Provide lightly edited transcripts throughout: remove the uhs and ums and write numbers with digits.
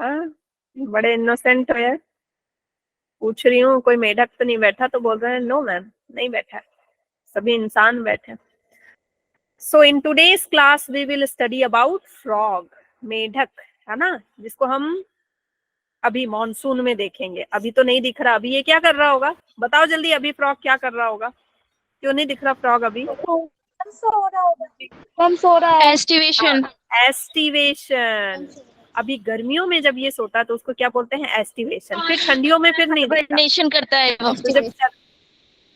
हाँ, बड़े इनोसेंट हो यार। पूछ रही हूँ कोई मेढक तो नहीं बैठा, तो बोल रहे हैं नो मैम, नहीं बैठा है, सभी इंसान बैठे। So in today's class we will study about frog, मेढक, है ना, जिसको हम अभी मॉनसून में देखेंगे। अभी तो नहीं दिख रहा, अभी ये क्या कर रहा होगा, बताओ जल्दी, अभी फ्रॉग क्या कर रहा होगा? क्यों नहीं दिख रहा फ्रॉग अभी? हम सो रहा है। एस्टिवेशन। एस्टिवेशन। अभी गर्मियों में जब ये सोता है तो उसको क्या बोलते हैं? एस्टिवेशन। फिर ठंडियों में फिर नहीं दिखता, हाइबरनेशन करता है वो। तो जब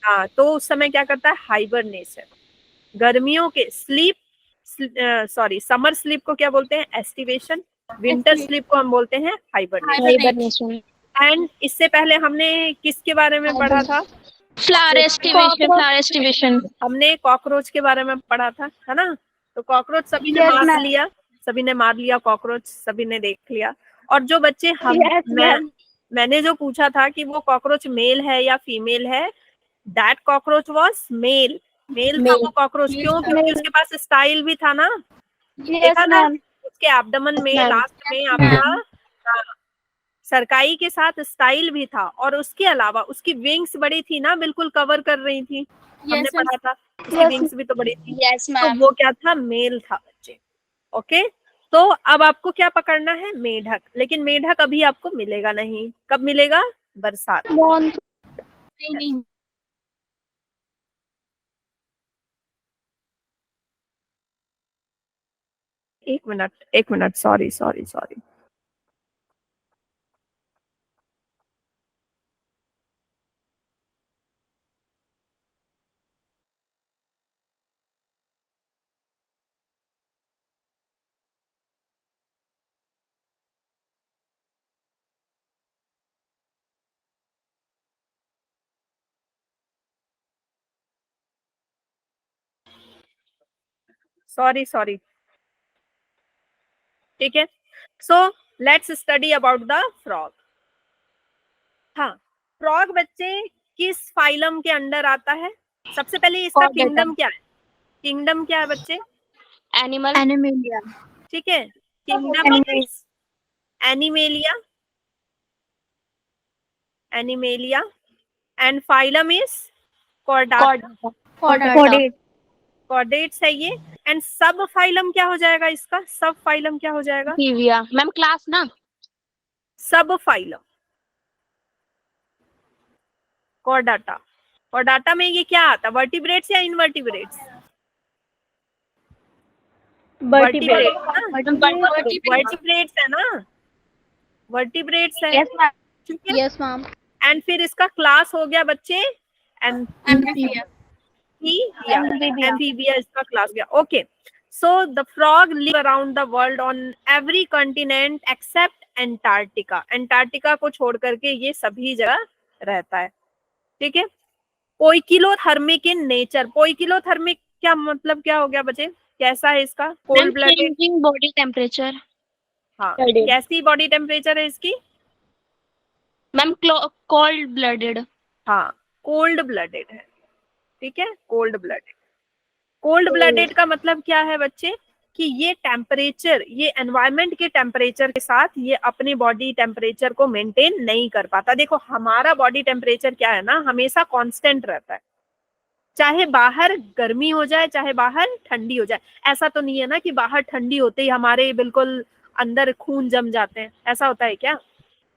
हाँ, तो उस समय क्या करता है? हाइबरनेशन। गर्मियों के स्लीप, सॉरी, समर स्लीप को क्या बोलते हैं? एस्टिवेशन। विंटर स्लीप को हम बोलते हैं हाइबरनेशन। एंड इससे पहले हमने किसके बारे में पढ़ा था? Flower aestivation, flower aestivation. हमने कॉकरोच के बारे में पढ़ा था, है ना? तो कॉकरोच सभी ने मार लिया, सभी ने मार लिया कॉकरोच, सभी ने देख लिया। और जो बच्चे मैंने जो पूछा था कि वो कॉकरोच मेल है या फीमेल है, that cockroach was male. Male था वो कॉकरोच। क्यों? क्योंकि उसके पास स्टाइल भी था ना, देखा ना, उसके एब्डोमेन में लास्ट में आपका सरकाई के साथ स्टाइल भी था, और उसके अलावा उसकी विंग्स बड़ी थी ना, बिल्कुल कवर कर रही थी। हमने पढ़ा था उसकी विंग्स भी तो बड़ी थी। तो वो क्या था? मेल था बच्चे। ओके, तो अब आपको क्या पकड़ना है? मेढक। लेकिन मेढक अभी आपको मिलेगा नहीं। कब मिलेगा? बरसात। नहीं, एक मिनट, एक minute, sorry sorry sorry. Sorry sorry, ठीक है। So let's study about the frog. हाँ, फ्रॉग बच्चे किस फाइलम के अंडर आता है? सबसे पहले इसका किंगडम क्या है? किंगडम क्या है बच्चे? एनिमल। एनिमेलिया। ठीक है, kingdom is animalia, animalia. And phylum is Chordata, chordates है ये। एंड सब फाइलम क्या हो जाएगा इसका? सब फाइलम क्या हो जाएगा? टीविया मैम, क्लास ना। सब फाइलम कॉर्डाटा। कॉर्डाटा में ये क्या आता? वर्टिब्रेट्स या इनवर्टिब्रेट्स? वर्टिब्रेट्स है ना, वर्टिब्रेट्स है, ठीक है। Yes ma'am. एंड फिर इसका क्लास हो गया बच्चे एम्फीबिया, इसका क्लास गया। Okay, so the frog live around the world on every continent except Antarctica. Antarctica को छोड़ करके ये सभी जगह रहता है, ठीक है। Poikilothermic in nature. पोइकिलोथर्मिक क्या मतलब, क्या हो गया बच्चे? कैसा है इसका? Cold blooded. Changing body temperature. हाँ, कैसी बॉडी टेम्परेचर है इसकी? Ma'am cold blooded. हाँ, कोल्ड ब्लडेड है, ठीक है, कोल्ड ब्लडेड। कोल्ड ब्लडेड का मतलब क्या है बच्चे? कि ये टेम्परेचर, ये एनवायरमेंट के टेम्परेचर के साथ ये अपने बॉडी टेम्परेचर को मेंटेन नहीं कर पाता। देखो, हमारा बॉडी टेम्परेचर क्या है ना, हमेशा कांस्टेंट रहता है, चाहे बाहर गर्मी हो जाए चाहे बाहर ठंडी हो जाए। ऐसा तो नहीं है ना कि बाहर ठंडी होते ही हमारे बिल्कुल अंदर खून जम जाते हैं, ऐसा होता है क्या?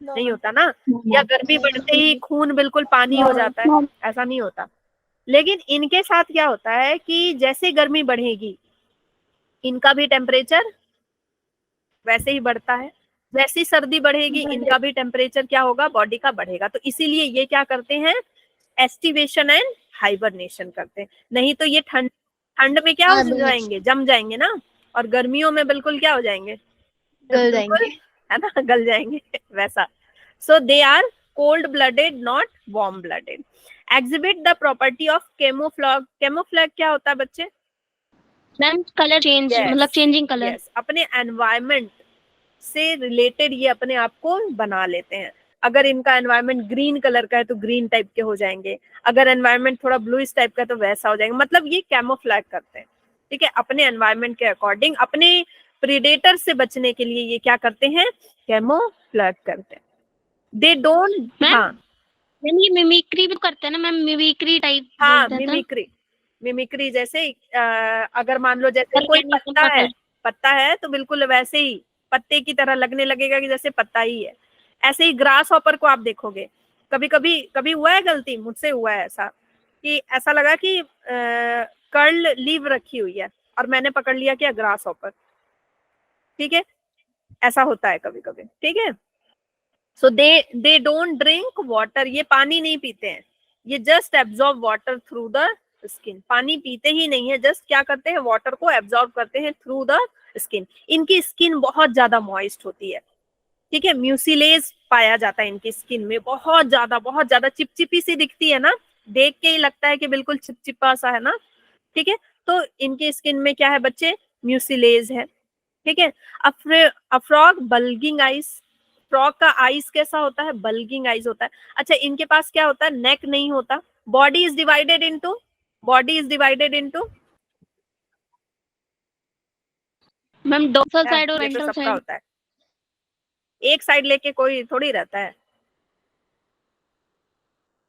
नहीं होता ना। या गर्मी बढ़ते ही खून बिल्कुल पानी हो जाता है, ऐसा नहीं होता। लेकिन इनके साथ क्या होता है कि जैसे गर्मी बढ़ेगी इनका भी टेम्परेचर वैसे ही बढ़ता है, जैसी सर्दी बढ़ेगी इनका भी टेम्परेचर क्या होगा? बॉडी का बढ़ेगा। तो इसीलिए ये क्या करते हैं? एस्टिवेशन एंड हाइबरनेशन करते हैं। नहीं तो ये ठंड में क्या हो जाएंगे? जम जाएंगे ना। और गर्मियों में बिल्कुल क्या हो जाएंगे? गल जाएंगे, है ना, गल जाएंगे वैसा। So they are cold blooded, not warm blooded. Exhibit the property of camouflage. Camouflage क्या होता है बच्चे? मैम कलर चेंज, मतलब चेंजिंग कलर। यस, अपने एनवायरमेंट से रिलेटेड ये अपने आप को बना लेते हैं। अगर इनका एनवायरमेंट ग्रीन कलर का है तो ग्रीन टाइप के हो जाएंगे, अगर एनवायरमेंट थोड़ा ब्लूइश टाइप का है तो वैसा हो जाएंगे। मतलब ये कैमोफ्लैग करते हैं, ठीक है, अपने एनवायरमेंट के अकॉर्डिंग। अपने प्रीडेटर से बचने के लिए ये क्या करते हैं? कैमोफ्लैग फ्लर्ट करते हैं। दे डोंट, मैम, हाँ मैम ये मिमिक्री भी करते हैं ना मैम, मिमिक्री टाइप हाँ, बोलते हैं तो। मिमिक्री, मिमिक्री जैसे अगर मान लो जैसे कोई Organization पत्ता है, पकड़। पत्ता है तो बिल्कुल वैसे ही पत्ते की तरह लगने लगेगा कि जैसे पत्ता ही है। ऐसे ही ग्रास हॉपर को आप देखोगे, कभी कभी कभी हुआ है गलती, मुझसे हुआ है ऐसा कि ऐसा लगा कि कर्ल लीव रखी हुई है और मैंने पकड़ लिया क्या ग्रास हॉपर, ठीक है, ऐसा होता है कभी कभी, ठीक है। सो दे डोंट ड्रिंक वाटर, ये पानी नहीं पीते हैं, ये just absorb water through the skin, पानी पीते ही नहीं है, जस्ट क्या करते हैं, वाटर को एब्जॉर्ब करते हैं थ्रू द स्किन। इनकी स्किन बहुत ज्यादा मॉइस्ट होती है, ठीक है, म्यूसिलेज पाया जाता है इनकी स्किन में, बहुत ज्यादा चिपचिपी सी दिखती है ना, देख के ही लगता है कि बिल्कुल चिपचिपा सा है ना, ठीक है। तो इनकी स्किन में क्या है बच्चे, म्यूसिलेज है, ठीक है। A frog bulging eyes, frog का आइज कैसा होता है, बल्गिंग आइज होता है। अच्छा, इनके पास क्या होता है, नेक नहीं होता, body is divided into, body is divided into, ma'am dorsal side और ये तो वेंट्रल सबका साइड। होता है, एक साइड लेके कोई थोड़ी रहता है।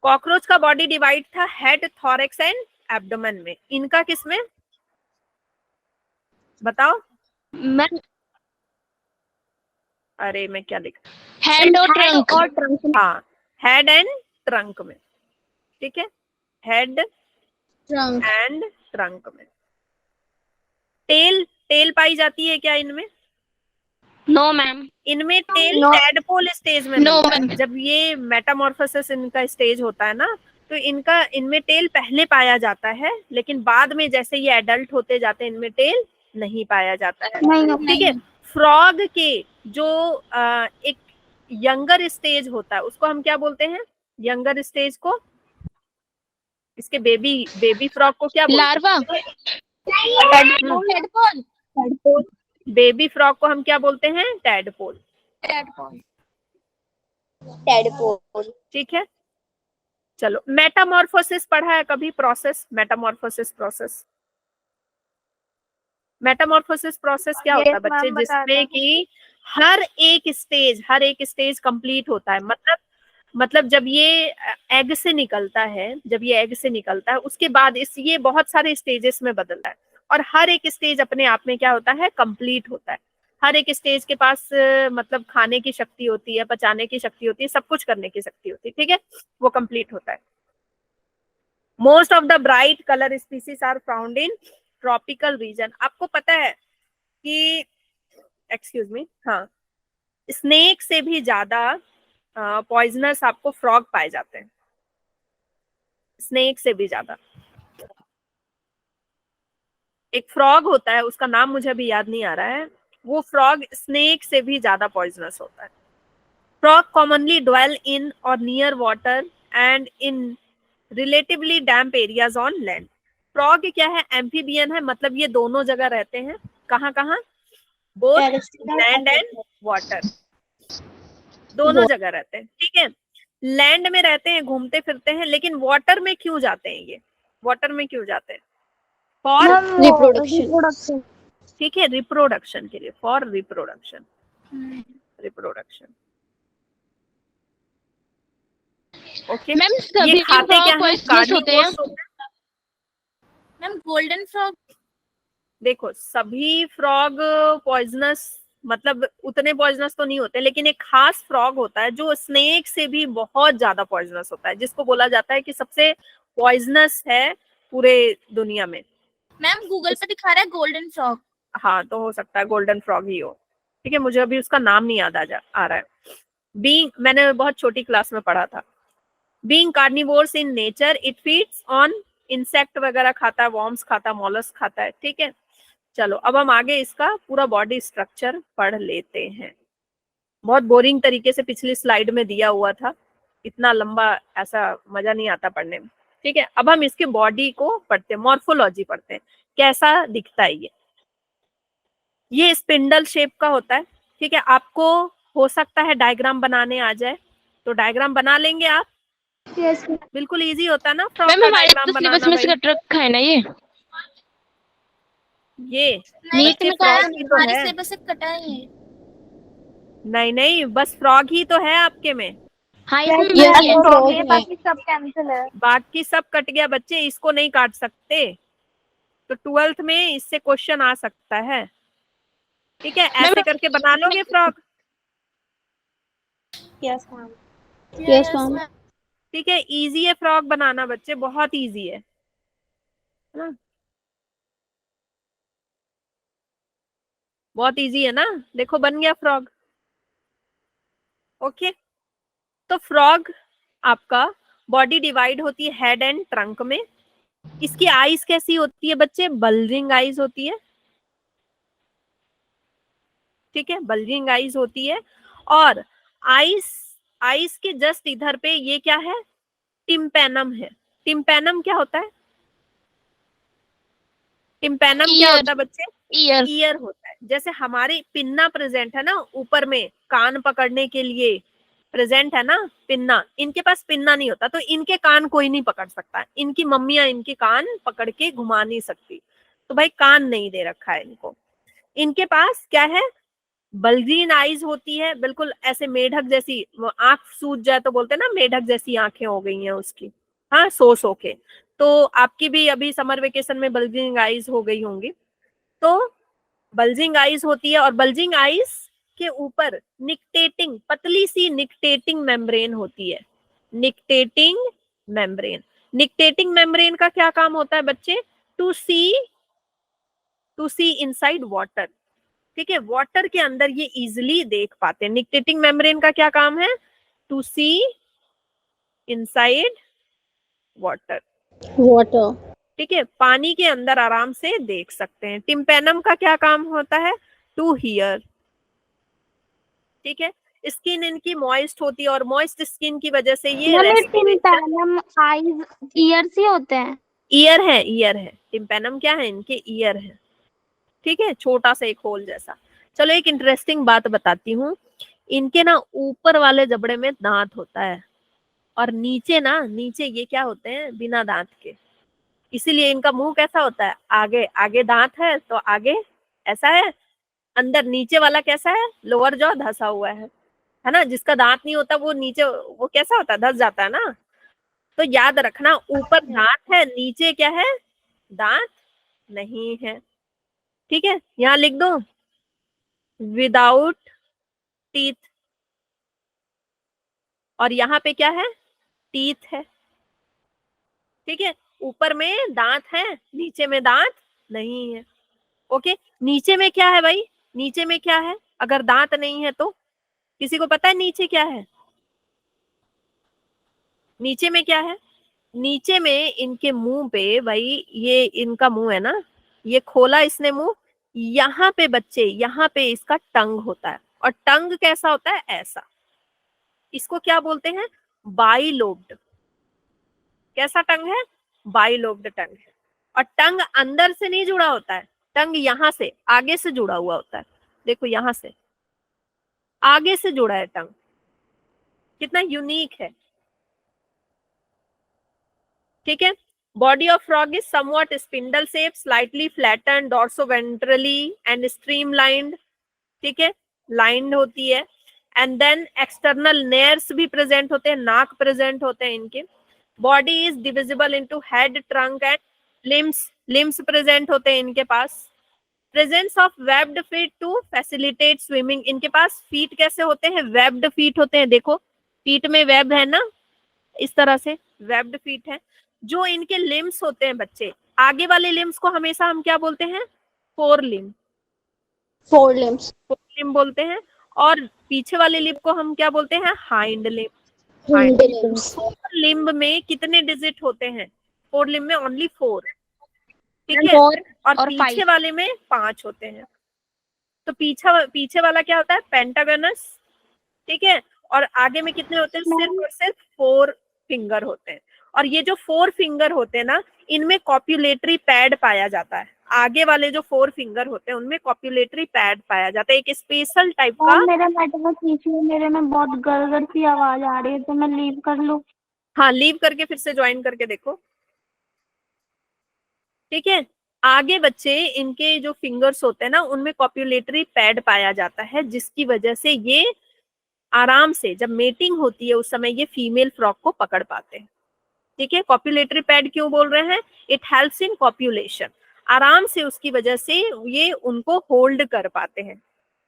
कॉकरोच का बॉडी डिवाइड था हेड, थॉरेक्स एंड एब्डोमेन में, इनका किसमें बताओ, मैम अरे मैं क्या लिख, हेड और ट्रंक। और ट्रंक में। हाँ, हेड एंड ट्रंक में, ठीक है, हेड ट्रंक। एंड ट्रंक में। टेल, टेल पाई जाती है क्या इनमें, नो मैम। इनमें टेल No. टैडपोल स्टेज में No, मिलता है, ma'am. जब ये मेटामॉर्फोसिस इनका स्टेज होता है ना, तो इनका इनमें टेल पहले पाया जाता है, लेकिन बाद में जैसे ये एडल्ट होते जाते हैं इनमें टेल नहीं पाया जाता है, ठीक है। फ्रॉग के जो एक यंगर स्टेज होता है उसको हम क्या बोलते हैं, यंगर स्टेज को, इसके बेबी बेबी फ्रॉग को क्या बोलते लार्वा। हैं, Tadpole. बेबी फ्रॉग को हम क्या बोलते हैं, टैडपोल, Tadpole. ठीक है। चलो, मेटामॉर्फोसिस पढ़ा है कभी, process, Metamorphosis process, Metamorphosis process क्या होता है बच्चे, जिसमें कि हर एक स्टेज कंप्लीट होता है, मतलब जब ये एग से निकलता है, जब ये एग से निकलता है उसके बाद इस ये बहुत सारे स्टेजेस में बदलता है, और हर एक स्टेज अपने आप में क्या होता है, कंप्लीट होता है। हर एक स्टेज के पास मतलब खाने की शक्ति होती है, पचाने की शक्ति होती है, सब कुछ करने की शक्ति होती है, ठीक है, वो कंप्लीट होता है। Most of the bright colour species are found in tropical region. आपको पता है कि, एक्सक्यूज मी, हाँ, स्नेक से भी ज्यादा पॉइजनस आपको फ्रॉग पाए जाते हैं, स्नेक से भी ज्यादा। एक फ्रॉग होता है, उसका नाम मुझे अभी याद नहीं आ रहा है, वो फ्रॉग स्नेक से भी ज्यादा पॉइजनस होता है। फ्रॉग कॉमनली ड्वेल इन और near water and in relatively damp areas on land. Frog क्या है, एम्फीबियन है, मतलब ये दोनों जगह रहते हैं, कहाँ कहाँ, बोथ लैंड एंड वाटर, दोनों जगह रहते हैं, ठीक है। लैंड में रहते हैं, घूमते फिरते हैं, लेकिन वाटर में क्यों जाते हैं ये, वाटर में क्यों जाते हैं, फॉर Reproduction. ठीक है, रिप्रोडक्शन के लिए, for reproduction, reproduction, okay. Ma'am ये सभी खाते क्या फ्रॉग है, पॉइजनस होते हैं। कार्निवोर्स होते हैं। Ma'am golden frog. देखो, सभी फ्रॉग पॉइजनस, मतलब उतने पॉइजनस तो नहीं होते, लेकिन एक खास फ्रॉग होता है जो स्नेक से भी बहुत ज्यादा पॉइजनस होता है, जिसको बोला जाता है कि सबसे पॉइजनस है पूरे दुनिया में। मैम गूगल पे दिखा रहा है गोल्डन फ्रॉग। हाँ, तो हो सकता है गोल्डन फ्रॉग ही हो, ठीक है, मुझे अभी उसका नाम नहीं याद आ रहा है। बीइंग, मैंने बहुत छोटी क्लास में पढ़ा था। Being carnivores in nature, it feeds on insect वगैरह खाता है, वॉर्म्स खाता है, मॉलस्क खाता है, ठीक है। चलो, अब हम आगे इसका पूरा बॉडी स्ट्रक्चर पढ़ लेते हैं। बहुत बोरिंग तरीके से पिछली स्लाइड में दिया हुआ था, इतना लंबा ऐसा मजा नहीं आता पढ़ने में, ठीक है। अब हम इसके बॉडी को पढ़ते हैं, मॉर्फोलॉजी पढ़ते हैं, कैसा दिखता है ये स्पिंडल शेप का होता है, ठीक है। आपको हो सकता है डायग्राम बनाने आ जाए, तो डायग्राम बना लेंगे आप, यस बिल्कुल इजी होता है ना फ्रॉग मैम का हमारे डायग्राम तो सिलेबस बनाना में भाई। से कट रखा है ना ये। ये नीट बच्चे में फ्रॉग की तो हमारे है, सिलेबस से कटा है। नहीं नहीं, बस फ्रॉग ही तो है आपके में, हाँ इसमें Yes, नहीं है। frog है, बाकी सब कैंसिल है। बाकी सब कट गया बच्चे, इसको नहीं काट सकते। तो 12th में इससे क्वेश्चन आ सकता है। ठीक है, मैम ऐसे करके बना लोगे frog. Yes ma'am. Yes ma'am. ठीक है, इजी है फ्रॉग बनाना बच्चे, बहुत इजी है ना, बहुत इजी है ना। देखो बन गया फ्रॉग। ओके, तो फ्रॉग आपका बॉडी डिवाइड होती है हेड एंड ट्रंक में। इसकी आईज कैसी होती है बच्चे? बल्जिंग आईज होती है। ठीक है, बल्जिंग आईज होती है। और आईज आईज के जस्ट इधर पे ये क्या है? टिम्पेनम है। टिम्पेनम क्या होता है? टिम्पेनम क्या ईयर। होता है बच्चे? ईयर। ईयर होता है। जैसे हमारी पिन्ना प्रेजेंट है ना ऊपर में, कान पकड़ने के लिए प्रेजेंट है ना पिन्ना, इनके पास पिन्ना नहीं होता, तो इनके कान कोई नहीं पकड़ सकता, इनकी मम्मियां इनके कान पकड़ के घुमा नहीं सकती, तो भाई कान नहीं दे रखा है इनको। इनके पास क्या है? बल्जीन आईज होती है, बिल्कुल ऐसे मेढक जैसी, आंख सूज जाए तो बोलते हैं ना मेढक जैसी आंखें हो गई हैं उसकी, हाँ सो के। तो आपकी भी अभी समर वेकेशन में बल्जिंग आईज हो गई होंगी। तो बल्जिंग आईज होती है, और बल्जिंग आईज के ऊपर निकटेटिंग, पतली सी निकटेटिंग मेम्ब्रेन होती है। Nictitating membrane. निकटेटिंग मेम्ब्रेन का क्या काम होता है बच्चे? To see inside water. ठीक है, वाटर के अंदर ये इजिली देख पाते हैं। निकटेटिंग मेम्ब्रेन का क्या काम है? To see inside water. Water. ठीक है, पानी के अंदर आराम से देख सकते हैं। टिम्पेनम का क्या काम होता है? To hear. ठीक है, स्किन इनकी मॉइस्ट होती है, और मॉइस्ट स्किन की वजह से ये मैम ये respiration. Tympanum eyes years he होते हैं। ईयर है, ईयर है। टिम्पेनम क्या है? इनके ईयर है। ठीक है, छोटा सा एक होल जैसा। चलो एक इंटरेस्टिंग बात बताती हूँ। इनके ना ऊपर वाले जबड़े में दांत होता है, और नीचे ना, नीचे ये क्या होते हैं? बिना दांत के। इसीलिए इनका मुंह कैसा होता है? आगे आगे दांत है तो आगे ऐसा है, अंदर नीचे वाला कैसा है? लोअर जॉ धसा हुआ है ना। जिसका दांत नहीं होता वो नीचे, वो कैसा होता है? धस जाता है ना। तो याद रखना, ऊपर दांत है, नीचे क्या है? दांत नहीं है। ठीक है, यहाँ लिख दो विदाउट टीथ, और यहाँ पे क्या है? टीथ है। ठीक है, ऊपर में दांत है, नीचे में दांत नहीं है। ओके, नीचे में क्या है भाई? नीचे में क्या है अगर दांत नहीं है तो? किसी को पता है नीचे क्या है? नीचे में क्या है? नीचे में इनके मुंह पे भाई, ये इनका मुंह है ना, ये खोला इसने मुंह, यहाँ पे बच्चे, यहाँ पे इसका टंग होता है। और टंग कैसा होता है? ऐसा। इसको क्या बोलते हैं? बाइलोब्ड। कैसा टंग है? बाइलोब्ड टंग है। और टंग अंदर से नहीं जुड़ा होता है, टंग यहाँ से आगे से जुड़ा हुआ होता है। देखो यहाँ से आगे से जुड़ा है टंग, कितना यूनिक है। ठीक है, body of frog is somewhat spindle shape, slightly flatten, dorsoventrally and streamlined. ठीक है, लाइंड होती है। एंड देन एक्सटर्नल नेयर्स भी प्रेजेंट होते हैं, नाक प्रेजेंट होते हैं इनके। Body is divisible into head, trunk and limbs. Limbs present होते हैं इनके पास। Presence of webbed feet to facilitate swimming. इनके पास फीट कैसे होते हैं? वेब्ड फीट होते हैं। देखो फीट में वेब है ना, इस तरह से वेब्ड फीट है। जो इनके लिम्स होते हैं बच्चे, आगे वाले लिम्स को हमेशा हम क्या बोलते हैं? Forelimb. Forelimbs. Forelimb बोलते हैं। और पीछे वाले लिम को हम क्या बोलते हैं? Hindlimb. Hindlimbs. Forelimb में कितने डिजिट होते हैं? फोर लिम्ब में ओनली 4। ठीक है, फोर और और पीछे 5। वाले में 5 होते हैं। तो पीछे वाला क्या होता है? पेंटागोनस। ठीक है, और आगे में कितने होते हैं? सिर्फ और सिर्फ 4 फिंगर होते हैं। और ये जो 4 फिंगर होते हैं ना, इनमें कॉप्युलेटरी पैड पाया जाता है। आगे वाले जो 4 फिंगर होते हैं उनमें कॉप्युलेटरी पैड पाया जाता है, एक स्पेशल टाइप का। मेरा नेटवर्क इशू है, मेरे में बहुत गड़गड़ सी आवाज आ रही है, तो मैं लीव कर लूं? हाँ, लीव करके फिर से ज्वाइन करके देखो। ठीक है, आगे बच्चे इनके जो फिंगर्स होते हैं ना उनमें कॉप्युलेटरी पैड पाया जाता है, जिसकी वजह से ये आराम से जब मेटिंग होती है उस समय ये फीमेल फ्रॉग को पकड़ पाते हैं। ठीक है, कॉप्युलेटरी पैड क्यों बोल रहे हैं? इट हेल्प्स इन कॉप्युलेशन, आराम से उसकी वजह से ये उनको होल्ड कर पाते हैं।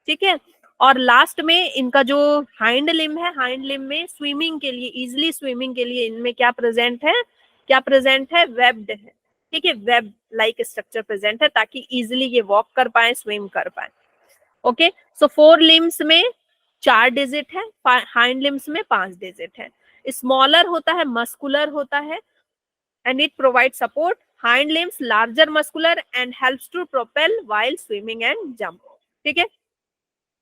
ठीक है, और लास्ट में इनका जो हाइंड लिम्ब है, हाइंड लिम्ब में स्विमिंग के लिए, इजिली स्विमिंग के लिए इनमें क्या प्रेजेंट है? क्या प्रेजेंट है? वेब्ड है। ठीक है, वेब लाइक स्ट्रक्चर प्रेजेंट है ताकि इजिली ये वॉक कर पाए, स्विम कर पाए। ओके, सो 4 लिम्स में 4 डिजिट है, हाइंड लिम्स में 5 डिजिट है। स्मॉलर होता है, मस्कुलर होता है, and it provides support. Hind limbs larger, muscular and helps to propel while swimming and jump. ठीक है,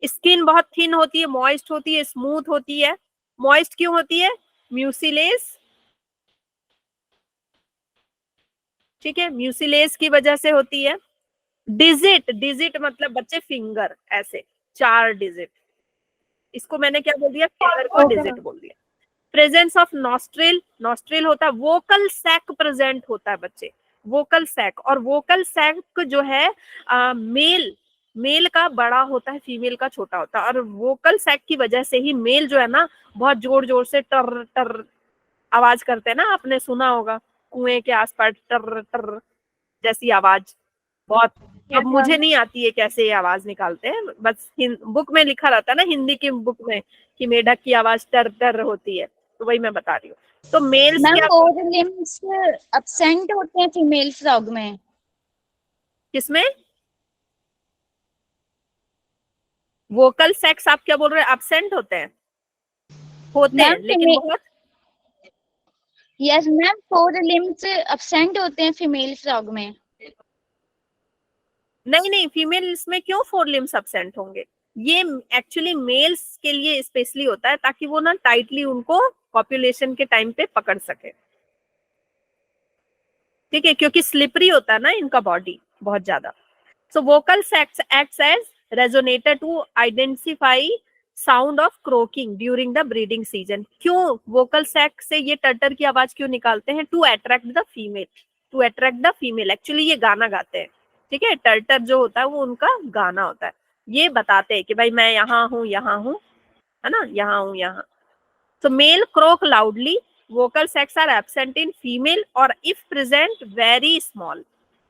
स्किन बहुत थिन होती है, मॉइस्ट होती है, स्मूथ होती है। मॉइस्ट क्यों होती है? म्यूसिलेज। ठीक है, म्यूसिलेज की वजह से होती है। डिजिट, डिजिट मतलब बच्चे फिंगर, ऐसे 4 डिजिट, इसको मैंने क्या बोल दिया? फिंगर को डिजिट बोल दिया। प्रेजेंस ऑफ नॉस्ट्रिल, नॉस्ट्रिल होता है, वोकल सैक प्रेजेंट होता है बच्चे, वोकल सैक। और वोकल सैक जो है मेल का बड़ा होता है, फीमेल का छोटा होता है। और वोकल सैक की वजह से ही मेल जो है ना बहुत जोर जोर से टर टर आवाज करते हैं ना, आपने सुना होगा कुएं के आसपास टर टर जैसी आवाज बहुत। अब मुझे नहीं आती है कैसे ये आवाज निकालते हैं, बस बुक में लिखा रहता है ना, हिंदी की बुक में, कि मेढक की आवाज टर टर होती है, तो वही मैं बता रही हूँ। तो मेल्स मैम क्या, फोर लिम्स अब्सेंट होते हैं फीमेल फ्रॉग में? किसमें? वोकल सेक्स आप क्या बोल रहे हैं? एब्सेंट होते हैं? होते हैं लेकिन बहुत। यस मैम, 4 लिम्स अब्सेंट होते हैं फीमेल फ्रॉग में। नहीं नहीं, फीमेल्स में क्यों 4 लिम्स एब्सेंट होंगे? ये एक्चुअली मेल्स के लिए स्पेशली होता है ताकि वो ना टाइटली उनको पॉपुलेशन के टाइम पे पकड़ सके। ठीक है, क्योंकि स्लिपरी होता है ना इनका बॉडी बहुत ज्यादा। So vocal sacs acts as resonator to identify sound of croaking during the breeding season. क्यों वोकल सैक से ये टर्टर की आवाज क्यों निकालते हैं? To attract the female, to attract the female. Actually ये गाना गाते हैं। ठीक है, टर्टर जो होता है वो उनका गाना होता है, ये बताते हैं कि भाई मैं यहाँ हूँ, है ना, यहाँ हूँ, यहाँ। So male croak loudly. Vocal sacs are absent in female or if present very small.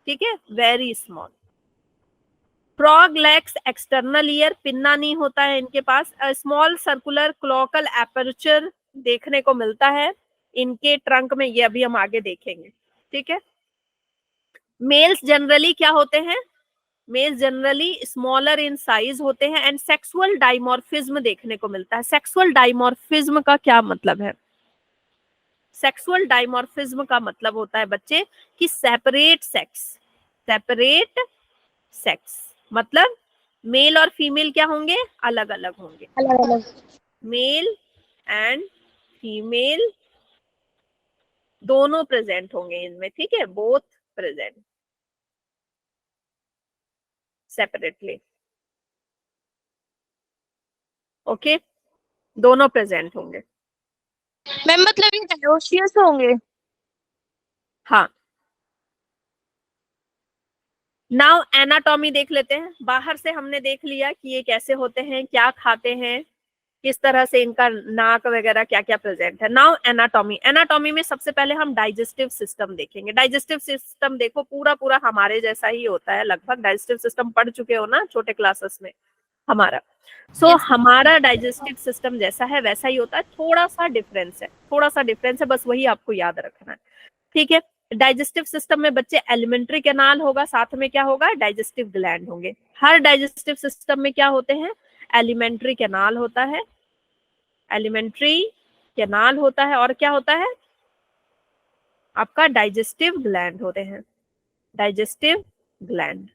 ठीक है, very small. Frog lacks external ear. Pinna नहीं होता है इनके पास। A small circular cloacal aperture देखने को मिलता है इनके ट्रंक में, ये अभी हम आगे देखेंगे। ठीक है, मेल्स जनरली क्या होते हैं? Males generally smaller in size होते हैं एंड सेक्सुअल डाइमॉर्फिज्म देखने को मिलता है। सेक्सुअल डाइमॉर्फिज्म का क्या मतलब है? सेक्सुअल डाइमॉर्फिज्म का मतलब होता है बच्चे कि सेपरेट सेक्स, सेपरेट सेक्स मतलब मेल और फीमेल क्या होंगे? अलग अलग होंगे, अलग अलग। मेल एंड फीमेल दोनों प्रेजेंट होंगे इनमें। ठीक है, बोथ प्रेजेंट सेपरेटली। ओके, दोनों प्रेजेंट होंगे। मैम मतलब ये डायोसियस होंगे? हाँ, नाउ एनाटॉमी देख लेते हैं। बाहर से हमने देख लिया कि ये कैसे होते हैं, क्या खाते हैं, किस तरह से इनका नाक वगैरह क्या क्या प्रेजेंट है। नाउ एनाटॉमी, एनाटॉमी में सबसे पहले हम डाइजेस्टिव सिस्टम देखेंगे। डाइजेस्टिव सिस्टम देखो पूरा पूरा हमारे जैसा ही होता है लगभग। डाइजेस्टिव सिस्टम पढ़ चुके हो ना छोटे क्लासेस में हमारा। हमारा डाइजेस्टिव सिस्टम जैसा है वैसा ही होता है, थोड़ा सा डिफरेंस है, थोड़ा सा डिफरेंस है, बस वही आपको याद रखना है। ठीक है, डाइजेस्टिव सिस्टम में बच्चे एलिमेंट्री कैनाल होगा, साथ में क्या होगा? डाइजेस्टिव ग्लैंड होंगे। हर डाइजेस्टिव सिस्टम में क्या होते हैं? एलिमेंट्री कैनाल होता है, एलिमेंट्री कैनाल होता है, और क्या होता है? आपका डाइजेस्टिव ग्लैंड होते हैं, डाइजेस्टिव ग्लैंड।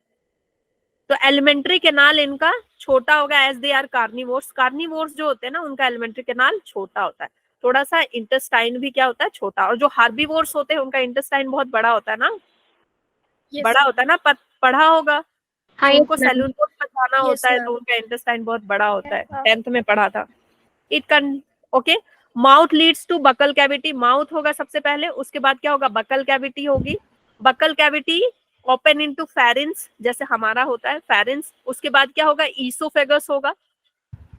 तो एलिमेंट्री कैनाल इनका छोटा होगा as they are carnivores. Carnivores जो होते हैं ना उनका एलिमेंट्री कैनाल छोटा होता है, थोड़ा सा इंटेस्टाइन भी क्या होता है? छोटा। और जो हार्बीवोर्स होते हैं उनका इंटेस्टाइन बहुत बड़ा होता है ना, बड़ा होता है ना, पढ़ा होगा हाँ, कि उनको yes, ma'am. सेलुलोज पर जाना Yes, होता है ma'am. तो उनका इंटेस्टाइन बहुत बड़ा होता है, 10th में पढ़ा था। It can okay. Mouth leads to buccal cavity. Mouth होगा सबसे पहले, उसके बाद क्या होगा? बकल कैविटी होगी। Buccal cavity open into pharynx, जैसे हमारा होता है फेरिंस। उसके बाद क्या होगा, ईसोफेगस होगा।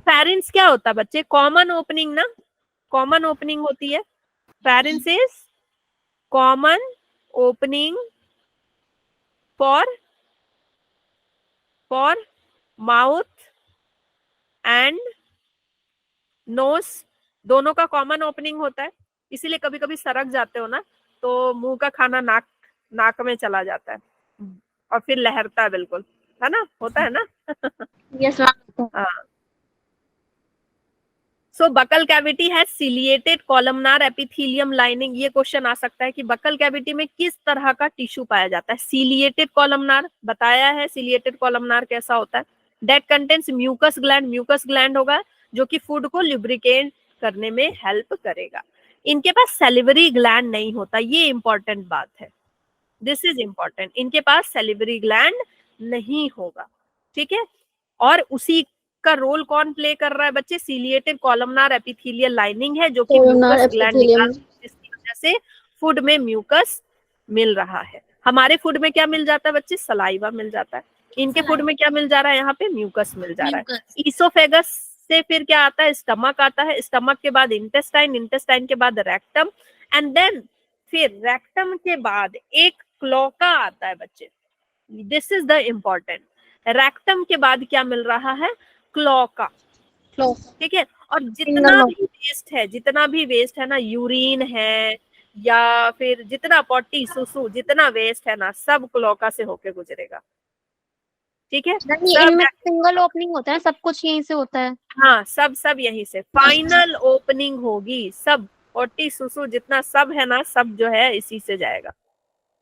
फेरिंस क्या होता है बच्चे, कॉमन ओपनिंग ना, कॉमन ओपनिंग होती है। Pharynx is common opening for mouth and nose, दोनों का कॉमन ओपनिंग होता है। इसीलिए कभी कभी सरक जाते हो ना, तो मुंह का खाना नाक में चला जाता है और फिर लहरता है, बिल्कुल, है ना, होता है ना। Yes ma'am. हाँ। सो बकल कैविटी है सिलिएटेड कॉलमनार एपिथेलियम लाइनिंग। ये क्वेश्चन आ सकता है कि बकल कैविटी में किस तरह का टिश्यू पाया जाता है। सिलिएटेड कॉलमनार बताया है, सिलिएटेड कॉलमनार कैसा होता है। That contains mucus gland, mucus gland होगा जो कि फूड को लुब्रिकेट करने में हेल्प करेगा। इनके पास सेलिवरी ग्लैंड नहीं होता, ये इंपॉर्टेंट बात है, दिस इज इंपॉर्टेंट। इनके पास सेलिवरी ग्लैंड नहीं होगा, ठीक है। और उसी का रोल कौन प्ले कर रहा है बच्चे, सिलिएटेड कॉलमनार एपिथेलियल लाइनिंग है जो कि म्यूकस ग्लैंड निकाल, जिसकी वजह से फूड में म्यूकस मिल रहा है। हमारे फूड में क्या मिल जाता है बच्चे, सलाइवा मिल जाता है। इनके फूड में क्या मिल जा रहा है, यहाँ पे म्यूकस मिल जा रहा है। ईसोफेगस से फिर क्या आता है, स्टमक आता है, स्टमक के बाद इंटेस्टाइन, इंटेस्टाइन के बाद रेक्टम, एंड देन फिर रेक्टम के बाद एक क्लोका आता है बच्चे। This is the important. Rectum के बाद क्या मिल रहा है, क्लोका, ठीक है। और जितना भी वेस्ट है ना, यूरिन है या फिर जितना पॉटी सुसु जितना वेस्ट है ना, सब क्लोका से होके गुजरेगा, ठीक है। इनमें सिंगल ओपनिंग होता है, सब कुछ यहीं से होता है। हाँ, सब यहीं से फाइनल ओपनिंग होगी, सब पॉटी सुसु जितना सब है ना, सब जो है इसी से जाएगा।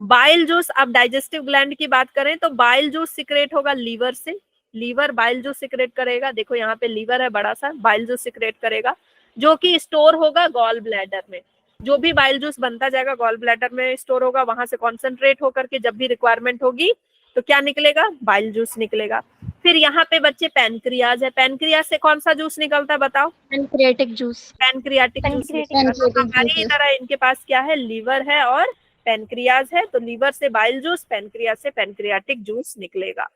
बाइल जूस, अब डाइजेस्टिव ग्लैंड की बात करें तो बाइल जूस सिक्रेट होगा लीवर से, लीवर बाइल जूस सिक्रेट करेगा। देखो यहाँ पे लीवर है बड़ा सा, बाइल जूस सिक्रेट करेगा जो कि स्टोर होगा गॉल ब्लैडर में। जो भी बाइल जूस बनता जाएगा गॉल ब्लैडर में स्टोर होगा, वहां से कॉन्सेंट्रेट होकर के जब भी रिक्वायरमेंट होगी तो क्या निकलेगा, बाइल जूस निकलेगा। फिर यहाँ पे बच्चे पैनक्रियाज है, पैनक्रियाज से कौन सा जूस निकलता है बताओ, पैनक्रियाटिक जूस, पैनक्रियाटिक जूस निकलेगा। तो हमारी तरह इनके पास क्या है, लीवर है और पैनक्रियाज है, तो लीवर से बाइल जूस, पैनक्रियाज से पैनक्रियाटिक जूस निकलेगा,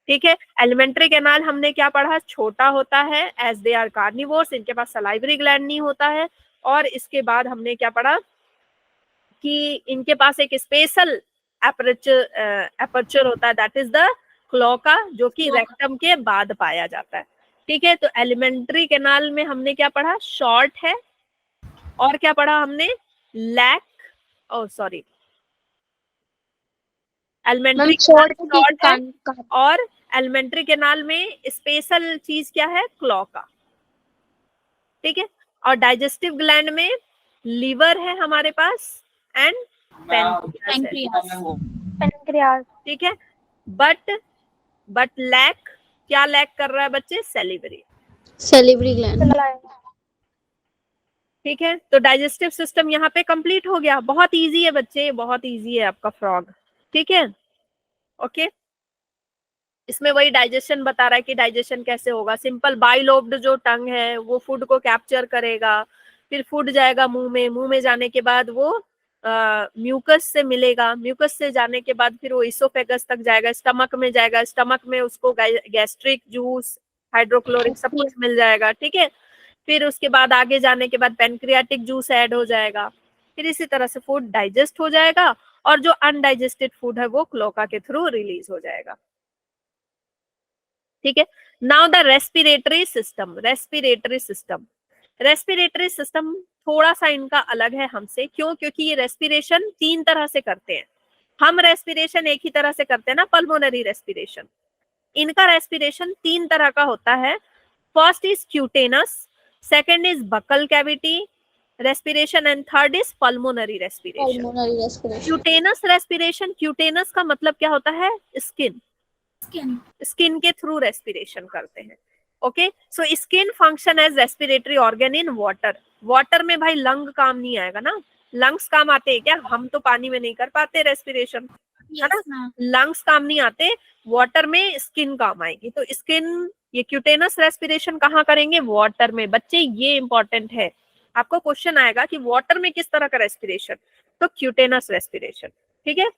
ठीक है। एलिमेंट्री कैनाल हमने क्या पढ़ा, छोटा होता है एज दे आर कार्निवोर्स, इनके पास सलाइवरी ग्लैंड नहीं होता है। और इसके बाद हमने क्या पढ़ा कि इनके पास एक स्पेशल एपर्चर होता है, दैट इज द क्लोका, जो कि रेक्टम के बाद पाया जाता है, ठीक है। तो एलिमेंट्री कैनाल में हमने क्या पढ़ा, शॉर्ट है, और क्या पढ़ा हमने, लैक, ओ सॉरी, एलिमेंट्री शॉर्ट है, और एलिमेंट्री कैनाल में स्पेशल चीज क्या है, क्लोका, ठीक है। और डाइजेस्टिव ग्लैंड में लीवर है हमारे पास एंड पैनक्रियाज, ठीक है। बट लैक, क्या लैक कर रहा है बच्चे, सेलिवरी ग्लैंड, ठीक है। तो डाइजेस्टिव सिस्टम यहाँ पे कंप्लीट हो गया। बहुत इजी है बच्चे, बहुत इजी है आपका फ्रॉग, ठीक है, ओके। इसमें वही डाइजेशन बता रहा है कि डाइजेशन कैसे होगा। सिंपल बाइलोब्ड जो टंग है वो फूड को कैप्चर करेगा, फिर फूड जाएगा मुंह में, मुंह में जाने के बाद वो म्यूकस से मिलेगा, म्यूकस से जाने के बाद फिर वो इसोफेगस तक जाएगा, स्टमक में जाएगा, स्टमक में उसको गैस्ट्रिक जूस, हाइड्रोक्लोरिक सब कुछ मिल जाएगा, ठीक है। फिर उसके बाद आगे जाने के बाद पैनक्रियाटिक जूस ऐड हो जाएगा, फिर इसी तरह से फूड डाइजेस्ट हो जाएगा, और जो अनडाइजेस्टेड फूड है वो क्लोका के थ्रू रिलीज हो जाएगा, ठीक है। Now the respiratory system, respiratory system थोड़ा सा इनका अलग है हमसे, क्यों, क्योंकि ये रेस्पिरेशन 3 तरह से करते हैं। हम रेस्पिरेशन एक ही तरह से करते हैं ना, पल्मोनरी रेस्पिरेशन। इनका रेस्पिरेशन 3 तरह का होता है। First is क्यूटेनस, second is buccal cavity respiration, and third is pulmonary respiration. क्यूटेनस respiration, क्यूटेनस का मतलब क्या होता है, स्किन के थ्रू रेस्पिरेशन करते हैं, okay. So skin function as respiratory organ in water. Water में भाई लंग काम नहीं आएगा ना, लंग्स काम आते हैं क्या, हम तो पानी में नहीं कर पाते रेस्पिरेशन, है ना, लंग्स काम नहीं आते, वाटर में स्किन काम आएगी। तो स्किन, ये क्यूटेनस रेस्पिरेशन कहाँ करेंगे, वाटर में। बच्चे ये इंपॉर्टेंट है, आपको क्वेश्चन आएगा कि वाटर में किस तरह का रेस्पिरेशन, तो क्यूटेनस रेस्पिरेशन, ठीक है।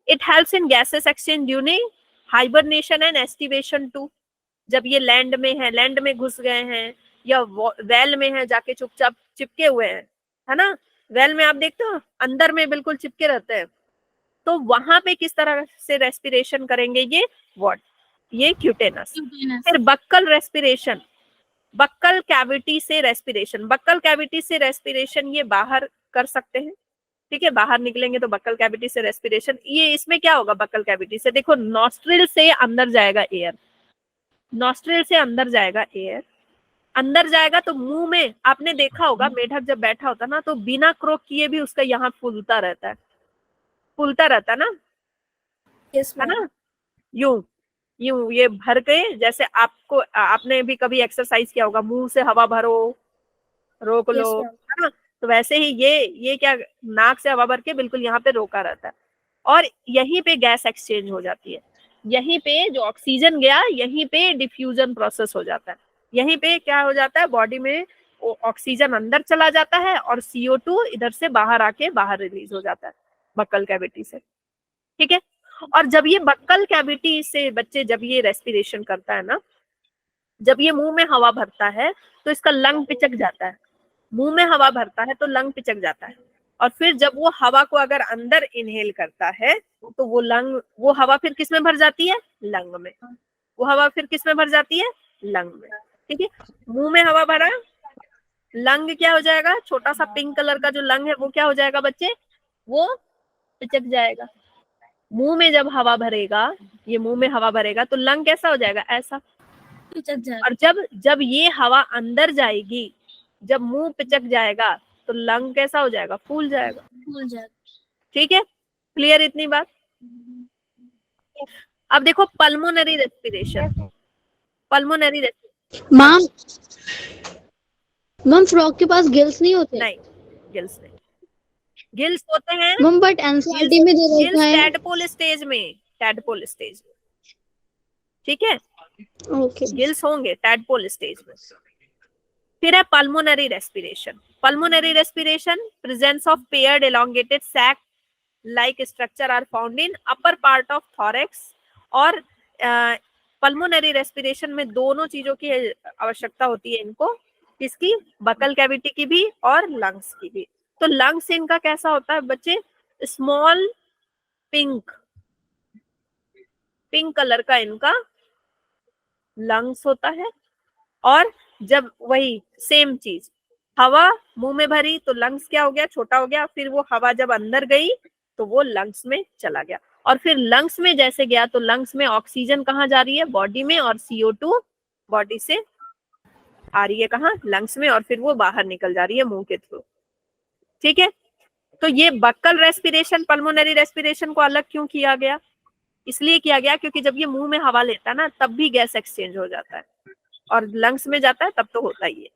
It helps in gases exchange during hibernation and aestivation too. जब ये लैंड में है, लैंड में घुस गए हैं या वेल में है जाके चुपचाप चिपके हुए हैं, है ना, वेल में आप देखते हो अंदर में बिल्कुल चिपके रहते हैं, तो वहां पे किस तरह से रेस्पिरेशन करेंगे, ये व्हाट, ये क्यूटेनस। फिर बक्कल रेस्पिरेशन, बक्कल कैविटी से रेस्पिरेशन, बक्कल कैविटी से रेस्पिरेशन ये बाहर कर सकते हैं, ठीक है, बाहर निकलेंगे तो बक्कल कैविटी से रेस्पिरेशन। ये इसमें क्या होगा, बक्कल कैविटी से देखो नॉस्ट्रिल से अंदर जाएगा एयर, नॉस्ट्रिल से अंदर जाएगा एयर, अंदर जाएगा तो मुंह में, आपने देखा होगा मेढक जब बैठा होता ना तो बिना क्रोक किए भी उसका यहाँ फूलता रहता है, फूलता रहता है ना, है ना, यूं यूं ये भर के, जैसे आपको, आपने भी कभी एक्सरसाइज किया होगा, मुंह से हवा भरो, रोक लो, है ना, तो वैसे ही ये क्या, नाक से हवा भर के बिल्कुल यहाँ पे रोका रहता है, और यहीं पे गैस एक्सचेंज हो जाती है, यहीं पे जो ऑक्सीजन गया यहीं पे डिफ्यूजन प्रोसेस हो जाता है, यहीं पे क्या हो जाता है, बॉडी में ऑक्सीजन अंदर चला जाता है और CO2 इधर से बाहर आके बाहर रिलीज हो जाता है बक्कल कैविटी से, ठीक है। और जब ये बक्कल कैविटी से बच्चे, जब ये रेस्पिरेशन करता है ना, जब ये मुंह में हवा भरता है तो इसका लंग पिचक जाता है, मुंह में हवा भरता है तो लंग पिचक जाता है, और फिर जब वो हवा को अगर अंदर इनहेल करता है तो वो लंग, वो हवा फिर किस में भर जाती है, लंग में, वो हवा फिर किस में भर जाती है, लंग में, ठीक है। मुंह में हवा भरा, लंग क्या हो जाएगा, छोटा सा पिंक कलर का जो लंग है वो क्या हो जाएगा बच्चे, वो पिचक जाएगा। मुंह में जब हवा भरेगा, ये मुंह में हवा भरेगा तो लंग कैसा हो जाएगा, ऐसा पिचक जाएगा, और जब जब ये हवा अंदर जाएगी, जब मुंह पिचक जाएगा तो लंग कैसा हो जाएगा, फूल जाएगा, फूल जाएगा, ठीक है, क्लियर इतनी बात। अब देखो pulmonary respiration, pulmonary respiration, ma'am ma'am frog के पास गिल्स नहीं होते? नहीं, गिल्स नहीं, गिल्स होते हैं मैम बट एनसीईआरटी में दे गिल्स रखा है। टैडपोल स्टेज में, टैडपोल स्टेज में, ठीक है, ओके गिल्स होंगे टैडपोल स्टेज में। फिर है pulmonary respiration, pulmonary respiration, presence of paired elongated sac like structure are found in upper part of thorax, और पल्मोनरी रेस्पिरेशन में दोनों चीजों की आवश्यकता होती है इनको, किसकी, बकल कैविटी की भी और लंग्स की भी। तो लंग्स इनका कैसा होता है बच्चे, स्मॉल पिंक, पिंक कलर का इनका लंग्स होता है, और जब वही सेम चीज, हवा मुंह में भरी तो लंग्स क्या हो गया, छोटा हो गया, फिर वो हवा जब अंदर गई तो वो लंग्स में चला गया, और फिर लंग्स में जैसे गया तो लंग्स में ऑक्सीजन कहाँ जा रही है, बॉडी में, और CO2 बॉडी से आ रही है कहाँ, लंग्स में, और फिर वो बाहर निकल जा रही है मुंह के थ्रू, ठीक है। तो ये बक्कल रेस्पिरेशन पल्मोनरी रेस्पिरेशन को अलग क्यों किया गया, इसलिए किया गया क्योंकि जब ये मुंह में हवा लेता है ना तब भी गैस एक्सचेंज हो जाता है, और लंग्स में जाता है तब तो होता ही है,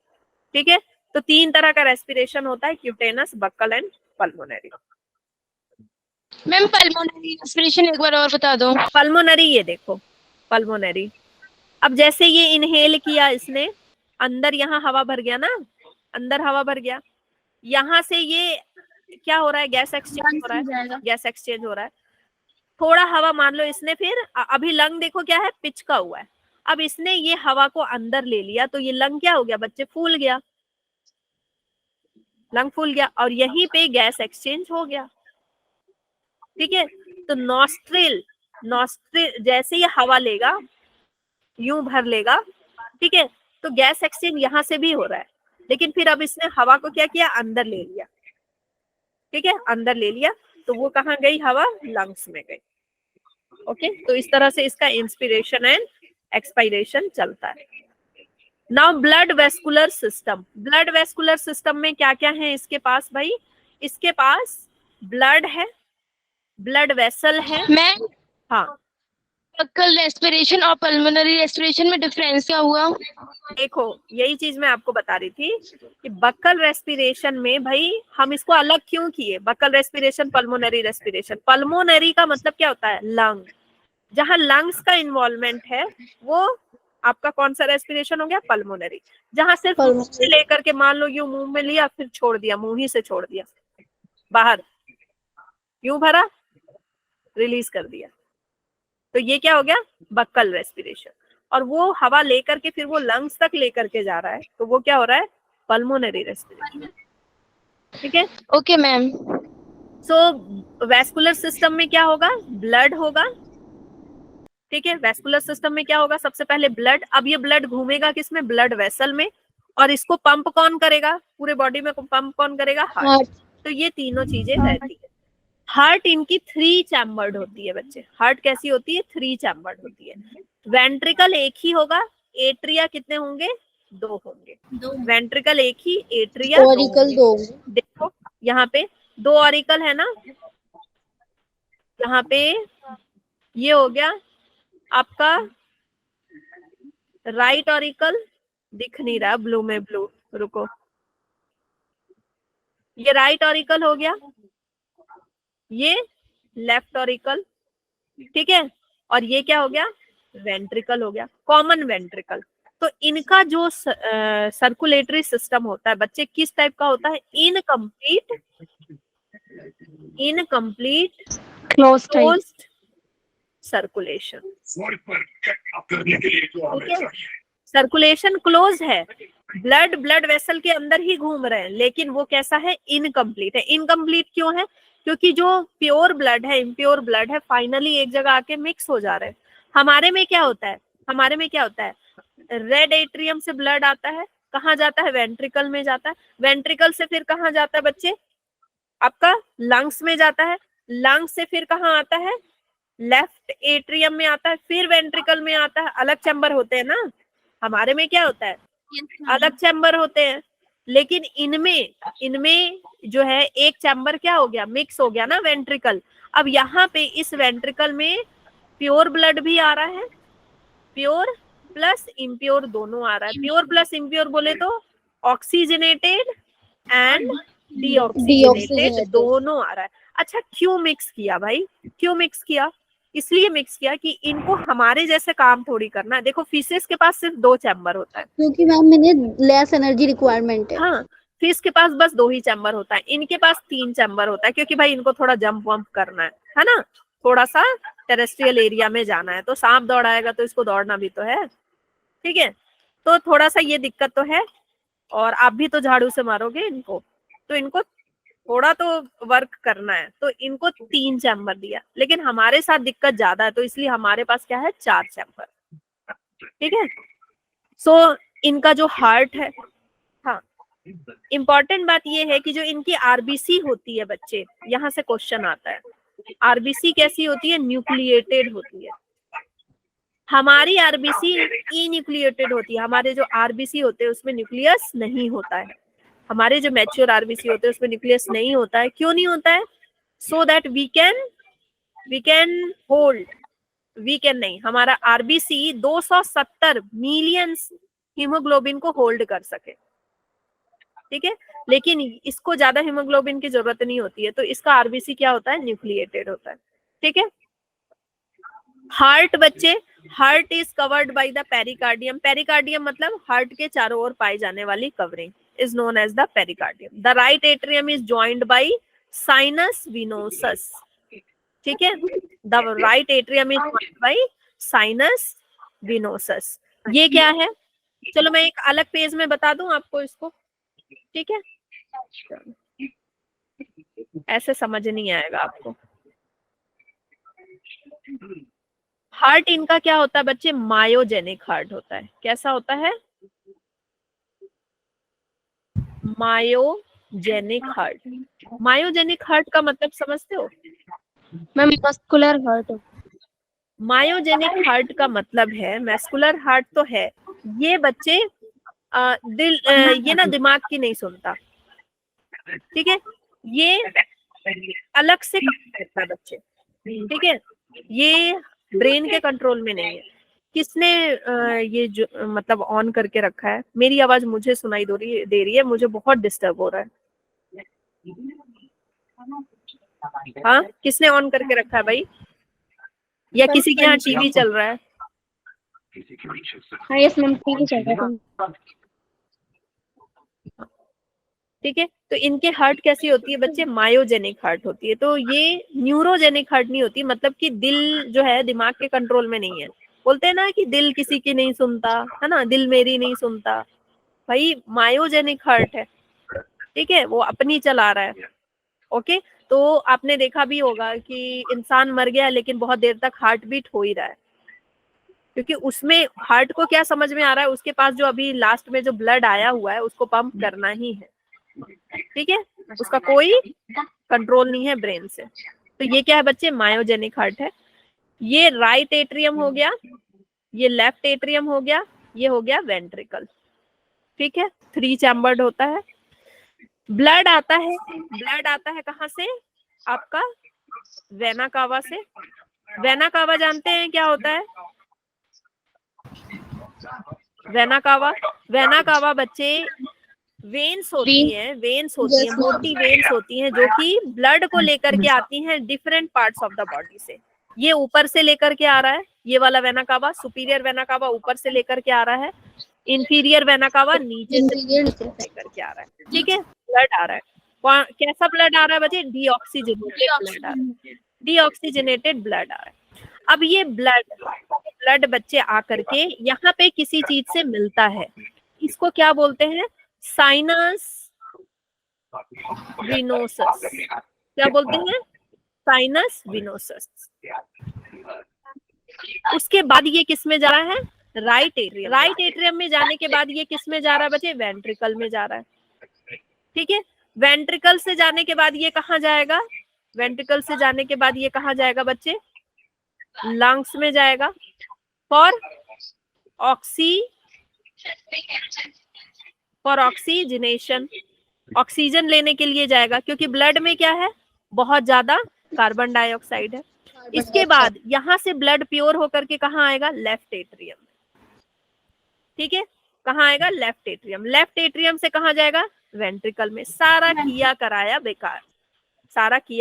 ठीक है। तो 3 तरह का रेस्पिरेशन होता है, cutaneous, buccal and pulmonary. Ma'am pulmonary respiration एक बार और बता दो। पल्मोनरी, ये देखो पल्मोनरी, अब जैसे ये इनहेल किया इसने, अंदर यहाँ हवा भर गया ना, अंदर हवा भर गया, यहाँ से ये क्या हो रहा है, गैस एक्सचेंज हो रहा है, गैस एक्सचेंज हो रहा है, थोड़ा हवा मान लो इसने, फिर अभी लंग देखो क्या है, पिचका हुआ है, अब इसने ये हवा को अंदर ले लिया तो ये लंग क्या हो गया बच्चे, फूल गया, लंग फूल गया, और यहीं पे गैस एक्सचेंज हो गया, ठीक है। तो नॉस्ट्रिल, नॉस्ट्रिल जैसे ये हवा लेगा यूं भर लेगा, ठीक है, तो गैस एक्सचेंज यहाँ से भी हो रहा है, लेकिन फिर अब इसने हवा को क्या किया, अंदर ले लिया, ठीक है, अंदर ले लिया, तो वो कहाँ गई, हवा लंग्स में गई, ओके। तो इस तरह से इसका इंस्पिरेशन एंड एक्सपायरेशन चलता है। Now blood vascular system, blood vascular system में क्या क्या है इसके पास भाई, इसके पास ब्लड है, ब्लड वेसल है, मैम हाँ बक्कल रेस्पिरेशन और पल्मोनरी रेस्पिरेशन में डिफरेंस क्या हुआ? देखो यही चीज मैं आपको बता रही थी कि बक्कल रेस्पिरेशन में भाई हम इसको अलग क्यों किए, buccal respiration, pulmonary respiration. Pulmonary का मतलब क्या होता है, लंग, जहां लंग्स का इन्वॉल्वमेंट है वो आपका कौन सा रेस्पिरेशन हो गया, पल्मोनरी। जहां सिर्फ लेकर के मान लो यूं मुंह में लिया फिर छोड़ दिया, मुंह ही से छोड़ दिया बाहर, यूं भरा रिलीज कर दिया, तो ये क्या हो गया, बक्कल रेस्पिरेशन। और वो हवा लेकर के फिर वो लंग्स तक लेकर के जा रहा है, तो वो क्या हो रहा है, पल्मोनरी रेस्पिरेशन। ठीक है, ओके मैम। सो वैस्कुलर सिस्टम में क्या होगा, ब्लड होगा। ठीक है, वैस्कुलर सिस्टम में क्या होगा, सबसे पहले ब्लड। अब ये ब्लड घूमेगा किसमें, ब्लड वेसल में, और इसको पंप कौन करेगा, पूरे बॉडी में पंप कौन करेगा, हार्ट। तो ये तीनों चीजें रहती है। हार्ट इनकी 3 चैम्बर्ड होती है बच्चे। हार्ट कैसी होती है, 3 चैम्बर्ड होती है। वेंट्रिकल एक ही होगा, एट्रिया कितने होंगे, 2 होंगे। वेंट्रिकल एक ही, एट्रिया 2 होंगे। देखो यहाँ पे 2 ऑरिकल है ना, यहाँ पे ये हो गया आपका राइट ऑरिकल, दिख नहीं रहा ब्लू में, ब्लू रुको, ये राइट ऑरिकल हो गया, ये लेफ्ट ऑरिकल। ठीक है, और ये क्या हो गया, वेंट्रिकल हो गया, कॉमन वेंट्रिकल। तो इनका जो सर्कुलेटरी सिस्टम होता है बच्चे किस टाइप का होता है, incomplete closed circulation. Circulation close है, ब्लड वेसल के अंदर ही घूम रहे हैं, लेकिन वो कैसा है, इनकम्प्लीट है। इनकम्प्लीट क्यों है, क्योंकि जो प्योर ब्लड है, इम्प्योर ब्लड है, फाइनली एक जगह आके मिक्स हो जा रहे हैं। हमारे में क्या होता है, रेड एट्रियम से ब्लड आता है, कहाँ जाता है, वेंट्रिकल में जाता है। वेंट्रिकल से फिर कहाँ जाता है बच्चे, आपका लंग्स में जाता है। लंग्स से फिर कहाँ आता है, लेफ्ट एट्रियम में आता है, फिर वेंट्रिकल में आता है। अलग चैम्बर होते हैं ना, हमारे में क्या होता है, अलग चैम्बर होते हैं, लेकिन इनमें जो है एक चैम्बर क्या हो गया, मिक्स हो गया ना, वेंट्रिकल। अब यहाँ पे इस वेंट्रिकल में प्योर ब्लड भी आ रहा है, प्योर प्लस इम्प्योर दोनों आ रहा है। प्योर प्लस इम्प्योर बोले तो ऑक्सीजनेटेड एंड डीऑक्सीजनेटेड दोनों आ रहा है। अच्छा, क्यों मिक्स किया भाई, क्यों मिक्स किया, इसलिए मिक्स किया कि इनको हमारे जैसे काम थोड़ी करना है। देखो फिशेस के पास सिर्फ 2 चैम्बर होता है, क्योंकि मैम मैंने लेस एनर्जी रिक्वायरमेंट है। हाँ, फिश के पास बस 2 ही चैम्बर होता है, इनके पास 3 चैम्बर होता है, क्योंकि भाई इनको थोड़ा जंप वंप करना है ना, थोड़ा सा टेरेस्ट्रियल एरिया में जाना है। तो सांप दौड़ाएगा तो इसको दौड़ना भी तो है, ठीक है। तो थोड़ा सा ये दिक्कत तो है, और आप भी तो झाड़ू से मारोगे इनको, तो इनको थोड़ा तो वर्क करना है, तो इनको 3 चैम्बर दिया। लेकिन हमारे साथ दिक्कत ज्यादा है, तो इसलिए हमारे पास क्या है, 4 चैम्बर। ठीक है, सो इनका जो हार्ट है, हाँ, इम्पॉर्टेंट बात ये है कि जो इनकी आरबीसी होती है बच्चे, यहाँ से क्वेश्चन आता है, आरबीसी कैसी होती है, न्यूक्लिएटेड होती है। हमारी आरबीसी इन्यूक्लिएटेड होती है। हमारे जो आरबीसी होते हैं उसमें न्यूक्लियस नहीं होता है। हमारे जो मैच्योर आरबीसी होते हैं उसमें न्यूक्लियस नहीं होता है। क्यों नहीं होता है, so that we can hold, we can नहीं, हमारा आरबीसी 270 मिलियन हीमोग्लोबिन को होल्ड कर सके। ठीक है, लेकिन इसको ज्यादा हीमोग्लोबिन की जरूरत नहीं होती है, तो इसका आरबीसी क्या होता है, न्यूक्लिएटेड होता है। ठीक है, हार्ट बच्चे, heart is covered by the pericardium. Pericardium मतलब हार्ट के चारों ओर पाई जाने वाली covering is known as the pericardium. The right atrium is joined by sinus venosus. ठीक है, the right atrium is joined by sinus venosus. ये क्या है, चलो मैं एक अलग पेज में बता दूं आपको इसको। ठीक है, ऐसे समझ नहीं आएगा आपको। हार्ट इनका क्या होता है बच्चे, मायोजेनिक हार्ट होता है। कैसा होता है, मायोजेनिक हार्ट। मायोजेनिक हार्ट का मतलब समझते हो, ma'am muscular heart. Myogenic heart का मतलब है, मैस्कुलर हार्ट तो है ये बच्चे, दिल ये ना दिमाग की नहीं सुनता। ठीक है, ये अलग से काम करता है बच्चे। ठीक है, ये ब्रेन के कंट्रोल में नहीं है। किसने ये जो मतलब ऑन करके रखा है, मेरी आवाज मुझे सुनाई दे रही है, मुझे बहुत डिस्टर्ब हो रहा है। हाँ, किसने ऑन करके रखा है भाई, या किसी के यहाँ टीवी चल रहा है? हाँ यस मैम, टीवी चल रहा है। ठीक है। तो इनके हार्ट कैसी होती है बच्चे, मायोजेनिक हार्ट होती है। तो ये न्यूरोजेनिक हार्ट नहीं होती, मतलब कि दिल जो है दिमाग के कंट्रोल में नहीं है। बोलते हैं ना कि दिल किसी की नहीं सुनता, है ना, दिल मेरी नहीं सुनता, भाई मायोजेनिक हार्ट है, ठीक है, वो अपनी चला रहा है। ओके, तो आपने देखा भी होगा कि इंसान मर गया लेकिन बहुत देर तक हार्ट बीट हो ही रहा है, क्योंकि उसमें हार्ट को क्या समझ में आ रहा है, उसके पास जो अभी लास्ट में जो ब्लड आया हुआ है उसको पंप करना ही है, ठीक है, उसका कोई कंट्रोल नहीं है ब्रेन से। तो ये क्या है बच्चे, मायोजेनिक हार्ट है। ये राइट एट्रियम हो गया, ये लेफ्ट एट्रियम हो गया, ये हो गया वेंट्रिकल, ठीक है, 3 चैम्बर्ड होता है। ब्लड आता है कहाँ से, आपका वेना कावा से। वेना कावा जानते हैं क्या होता है, वेना कावा बच्चे वेन्स होती हैं, Yes, ma'am. मोटी वेन्स होती हैं जो कि ब्लड को लेकर के आती हैं different parts of the body से। ये ऊपर से लेकर के आ रहा है, ये वाला vena cava, superior vena cava ऊपर से लेकर के आ रहा है, इंफीरियर वेना कावा नीचे से Inferior नीचे। लेकर के आ रहा है, ठीक है। ब्लड आ रहा है, कैसा ब्लड आ रहा है बच्चे, डीऑक्सीजनेटेड ब्लड आ रहा है, डीऑक्सीजनेटेड ब्लड आ रहा है। अब ये ब्लड बच्चे आकर के यहाँ पे किसी चीज से मिलता है, इसको क्या बोलते हैं, साइनस विनोसस। क्या बोलते हैं, साइनस विनोसस। उसके बाद ये किस में जा रहा है, राइट एट्रियम में जाने के बाद ये किस में जा रहा है बच्चे, वेंट्रिकल में जा रहा है, ठीक है। वेंट्रिकल से जाने के बाद ये कहाँ जाएगा, वेंट्रिकल से जाने के बाद ये कहाँ जाएगा बच्चे, लंग्स में जाएगा, फॉर ऑक्सीजनेशन, ऑक्सीजन लेने के लिए जाएगा, क्योंकि ब्लड में क्या है, बहुत ज्यादा कार्बन डाइऑक्साइड है। इसके बाद यहां से ब्लड प्योर होकर के कहाँ आएगा, लेफ्ट एट्रियम, ठीक है, कहाँ आएगा, लेफ्ट एट्रियम। लेफ्ट एट्रियम से कहाँ जाएगा, वेंट्रिकल में। सारा किया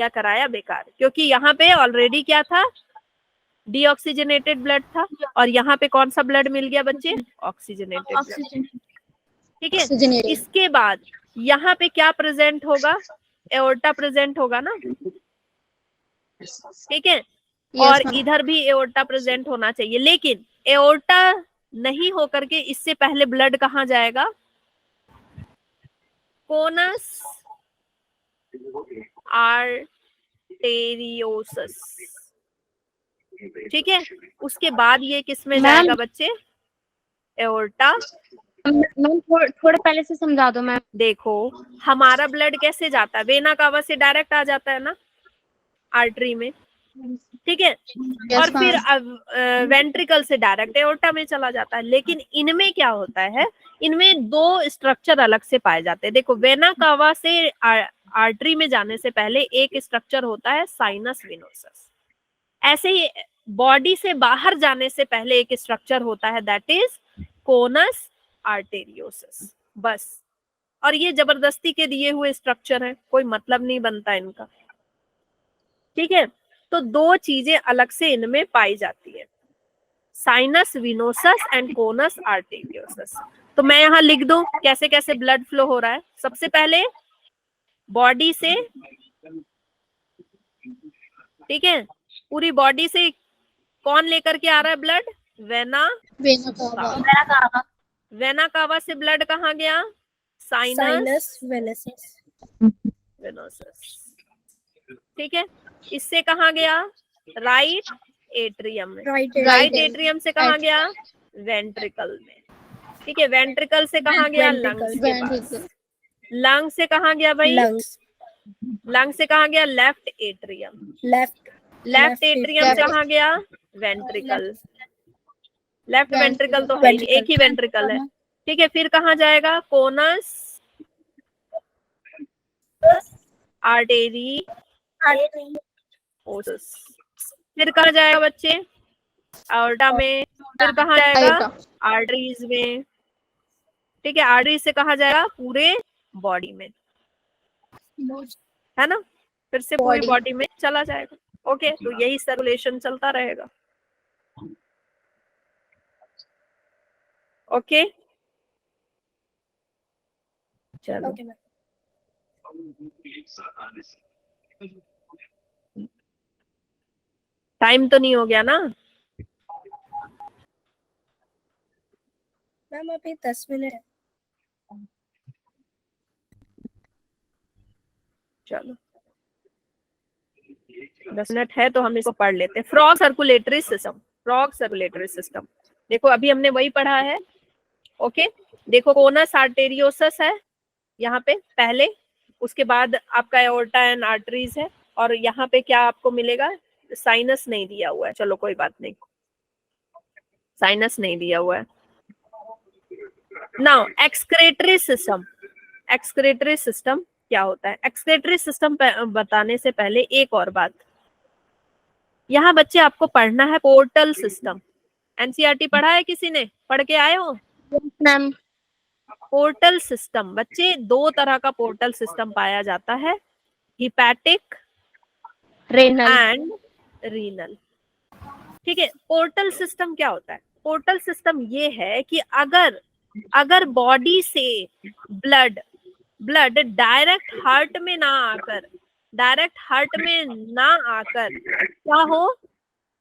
कराया बेकार, क्योंकि यहाँ पे ऑलरेडी क्या था, डीऑक्सीजनेटेड ब्लड था, और यहाँ पे कौन सा ब्लड मिल गया बच्चे, ऑक्सीजनेटेड ब्लड, ठीक है। Oxygenated. इसके बाद यहाँ पे क्या प्रेजेंट होगा, एओर्टा प्रेजेंट होगा ना, ठीक है, और Yes, ma'am. इधर भी एओर्टा प्रेजेंट होना चाहिए, लेकिन एओर्टा नहीं होकर के इससे पहले ब्लड कहाँ जाएगा, कोनस आर्टेरियोसस, ठीक है। उसके बाद ये किस में जाएगा बच्चे, एओर्टा। मैम थोड़ा पहले से समझा दो मैम। देखो हमारा ब्लड कैसे जाता है, वेना कावा से डायरेक्ट आ जाता है ना आर्टरी में, ठीक है, Yes, और फिर ma'am. वेंट्रिकल से डायरेक्ट एओर्टा में चला जाता है। लेकिन इनमें क्या होता है, इनमें 2 स्ट्रक्चर अलग से पाए जाते हैं। देखो वेना कावा से आर्टरी में जाने से पहले एक स्ट्रक्चर होता है साइनस विनोसस, ऐसे ही बॉडी से बाहर जाने से पहले एक स्ट्रक्चर होता है, दैट इज कोनस आर्टेरियोसस, बस। और ये जबरदस्ती के दिए हुए स्ट्रक्चर हैं, कोई मतलब नहीं बनता इनका, ठीक है। तो 2 चीजें अलग से इनमें पाई जाती है, sinus venosus and conus arteriosus. तो मैं यहाँ लिख दूं कैसे कैसे ब्लड फ्लो हो रहा है। सबसे पहले बॉडी से, ठीक है, पूरी बॉडी से कौन लेकर के आ रहा है blood, vena Vena cava. Vena cava से ब्लड कहाँ गया, साइनस विनोसस, ठीक है। इससे कहाँ गया, राइट एट्रियम में, राइट एट्रियम से कहाँ गया, वेंट्रिकल में, ठीक है। वेंट्रिकल से कहाँ गया, लंग्स के पास, Ventricle. लंग से कहाँ गया भाई, लंग से कहाँ गया, लेफ्ट एट्रियम, लेफ्ट एट्रियम से कहाँ गया, वेंट्रिकल, लेफ्ट वेंट्रिकल तो है ही, एक ही वेंट्रिकल है, ठीक है। फिर कहाँ जाएगा, कोनस आर्टेरी ओसस, फिर कहाँ जाएगा बच्चे, आर्टा में, फिर कहाँ जाएगा, आर्टरीज में, ठीक है। आर्टरी से कहाँ जाएगा, पूरे बॉडी में, है ना, फिर से पूरी बॉडी में चला जाएगा। ओके, तो यही सर्कुलेशन चलता रहेगा। ओके, चलो टाइम तो नहीं हो गया ना? मैम अभी 10 मिनट है। चलो 10 मिनट है तो हम इसको पढ़ लेते हैं। Frog circulatory system, frog circulatory system. देखो अभी हमने वही पढ़ा है। ओके, देखो कोनस आर्टेरियोसस है यहाँ पे पहले, उसके बाद आपका एओर्टा एंड आर्टरीज है, और यहाँ पे क्या आपको मिलेगा? साइनस नहीं दिया हुआ है, चलो कोई बात नहीं, साइनस नहीं दिया हुआ है। Now excretory system, excretory system क्या होता है? एक्सक्रेटरी सिस्टम बताने से पहले एक और बात, यहाँ बच्चे आपको पढ़ना है पोर्टल सिस्टम। एनसीईआरटी पढ़ा है किसी ने? पढ़ के आए हो? मैम पोर्टल सिस्टम बच्चे, दो तरह का पोर्टल सिस्टम पाया जाता है, हिपैटिक रेनल एंड रीनल। ठीक है, पोर्टल सिस्टम क्या होता है? पोर्टल सिस्टम ये है कि अगर बॉडी से ब्लड डायरेक्ट हार्ट में ना आकर क्या हो,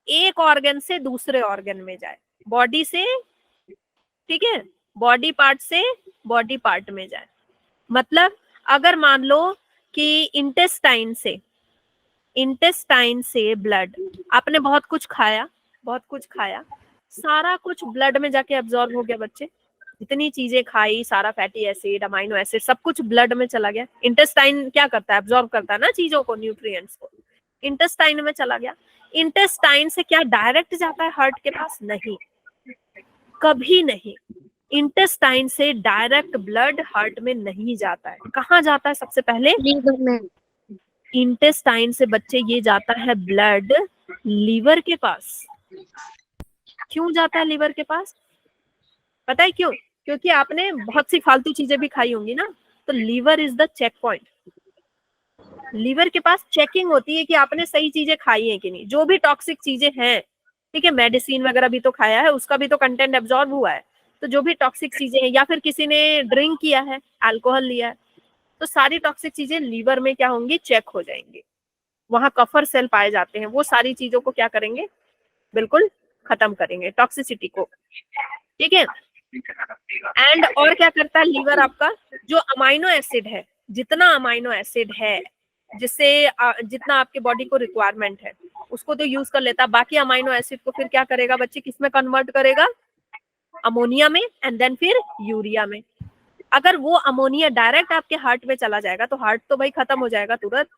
एक ऑर्गन से दूसरे ऑर्गन में जाए, बॉडी से, ठीक है, बॉडी पार्ट से बॉडी पार्ट में जाए। मतलब अगर मान लो कि इंटेस्टाइन से ब्लड, आपने बहुत कुछ खाया, सारा कुछ ब्लड में जाके एब्जॉर्ब हो गया बच्चे, जितनी चीजें खाई, सारा फैटी एसिड, अमाइनो एसिड, सब कुछ ब्लड में चला गया। इंटेस्टाइन क्या करता है? एब्जॉर्ब करता है ना चीजों को, न्यूट्रिएंट्स को। इंटेस्टाइन में चला गया। इंटेस्टाइन से क्या डायरेक्ट जाता है हार्ट के पास? नहीं, कभी नहीं। इंटेस्टाइन से डायरेक्ट ब्लड हार्ट में नहीं जाता है। कहाँ जाता है सबसे पहले? लीवर में। इंटेस्टाइन से बच्चे ये जाता है ब्लड लीवर के पास। क्यों जाता है लीवर के पास? पता है क्यों? क्योंकि आपने बहुत सी फालतू चीजें भी खाई होंगी ना, तो liver is the check point. Liver के पास चेकिंग होती है कि आपने सही चीजें खाई है कि नहीं। जो भी टॉक्सिक चीजें हैं, ठीक है, मेडिसिन वगैरह भी तो खाया है, उसका भी तो कंटेंट एब्जॉर्ब हुआ है। तो जो भी टॉक्सिक चीजें हैं, या फिर किसी ने ड्रिंक किया है, अल्कोहल लिया है, तो सारी टॉक्सिक चीजें लीवर में क्या होंगी? चेक हो जाएंगी। वहां कफर सेल पाए जाते हैं, वो सारी चीजों को क्या करेंगे? बिल्कुल खत्म करेंगे, टॉक्सिसिटी को। ठीक है, एंड और क्या करता है लीवर आपका? जो अमाइनो एसिड है, जितना अमाइनो एसिड है, जिससे जितना आपके बॉडी को रिक्वायरमेंट है, उसको तो यूज कर लेता है। बाकी अमाइनो एसिड को फिर क्या करेगा बच्चे? किसमें कन्वर्ट करेगा? अमोनिया में, एंड देन फिर यूरिया में। अगर वो अमोनिया डायरेक्ट आपके हार्ट में चला जाएगा तो हार्ट तो भाई खत्म हो जाएगा तुरंत।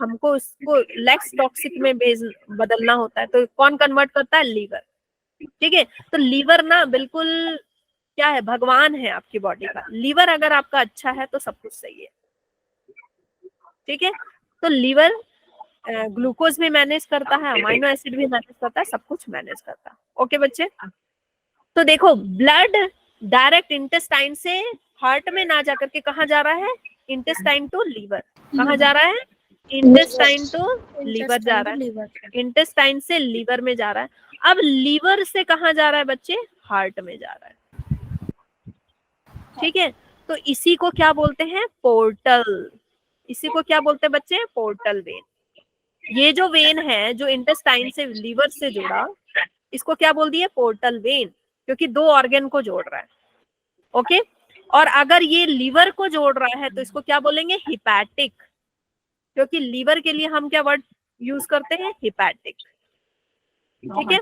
हमको उसको लेक्स टॉक्सिक में बदलना होता है, तो कौन कन्वर्ट करता है? लीवर। ठीक है, तो लीवर ना बिल्कुल क्या है? भगवान है आपकी बॉडी का। लीवर अगर आपका अच्छा है तो सब कुछ सही है। ठीक है, तो लीवर ग्लूकोज भी मैनेज करता है, अमाइनो एसिड भी मैनेज करता है, सब कुछ मैनेज करता है। ओके बच्चे, तो देखो ब्लड डायरेक्ट इंटेस्टाइन से हार्ट में ना जाकर के कहाँ जा रहा है? Intestine to liver. कहाँ जा रहा है? इंटेस्टाइन टू लीवर जा रहा है। इंटेस्टाइन से लीवर में जा रहा है। अब लीवर से कहाँ जा रहा है बच्चे? हार्ट में जा रहा है। ठीक है, तो इसी को क्या बोलते हैं? पोर्टल। इसी को क्या बोलते हैं बच्चे? Portal vein. ये जो वेन है जो इंटेस्टाइन से लीवर से जुड़ा, इसको क्या बोल दिए? पोर्टल वेन, क्योंकि दो ऑर्गन को जोड़ रहा है। ओके, और अगर ये लीवर को जोड़ रहा है तो इसको क्या बोलेंगे? हिपैटिक, क्योंकि लीवर के लिए हम क्या वर्ड यूज करते हैं? हिपैटिक। ठीक है,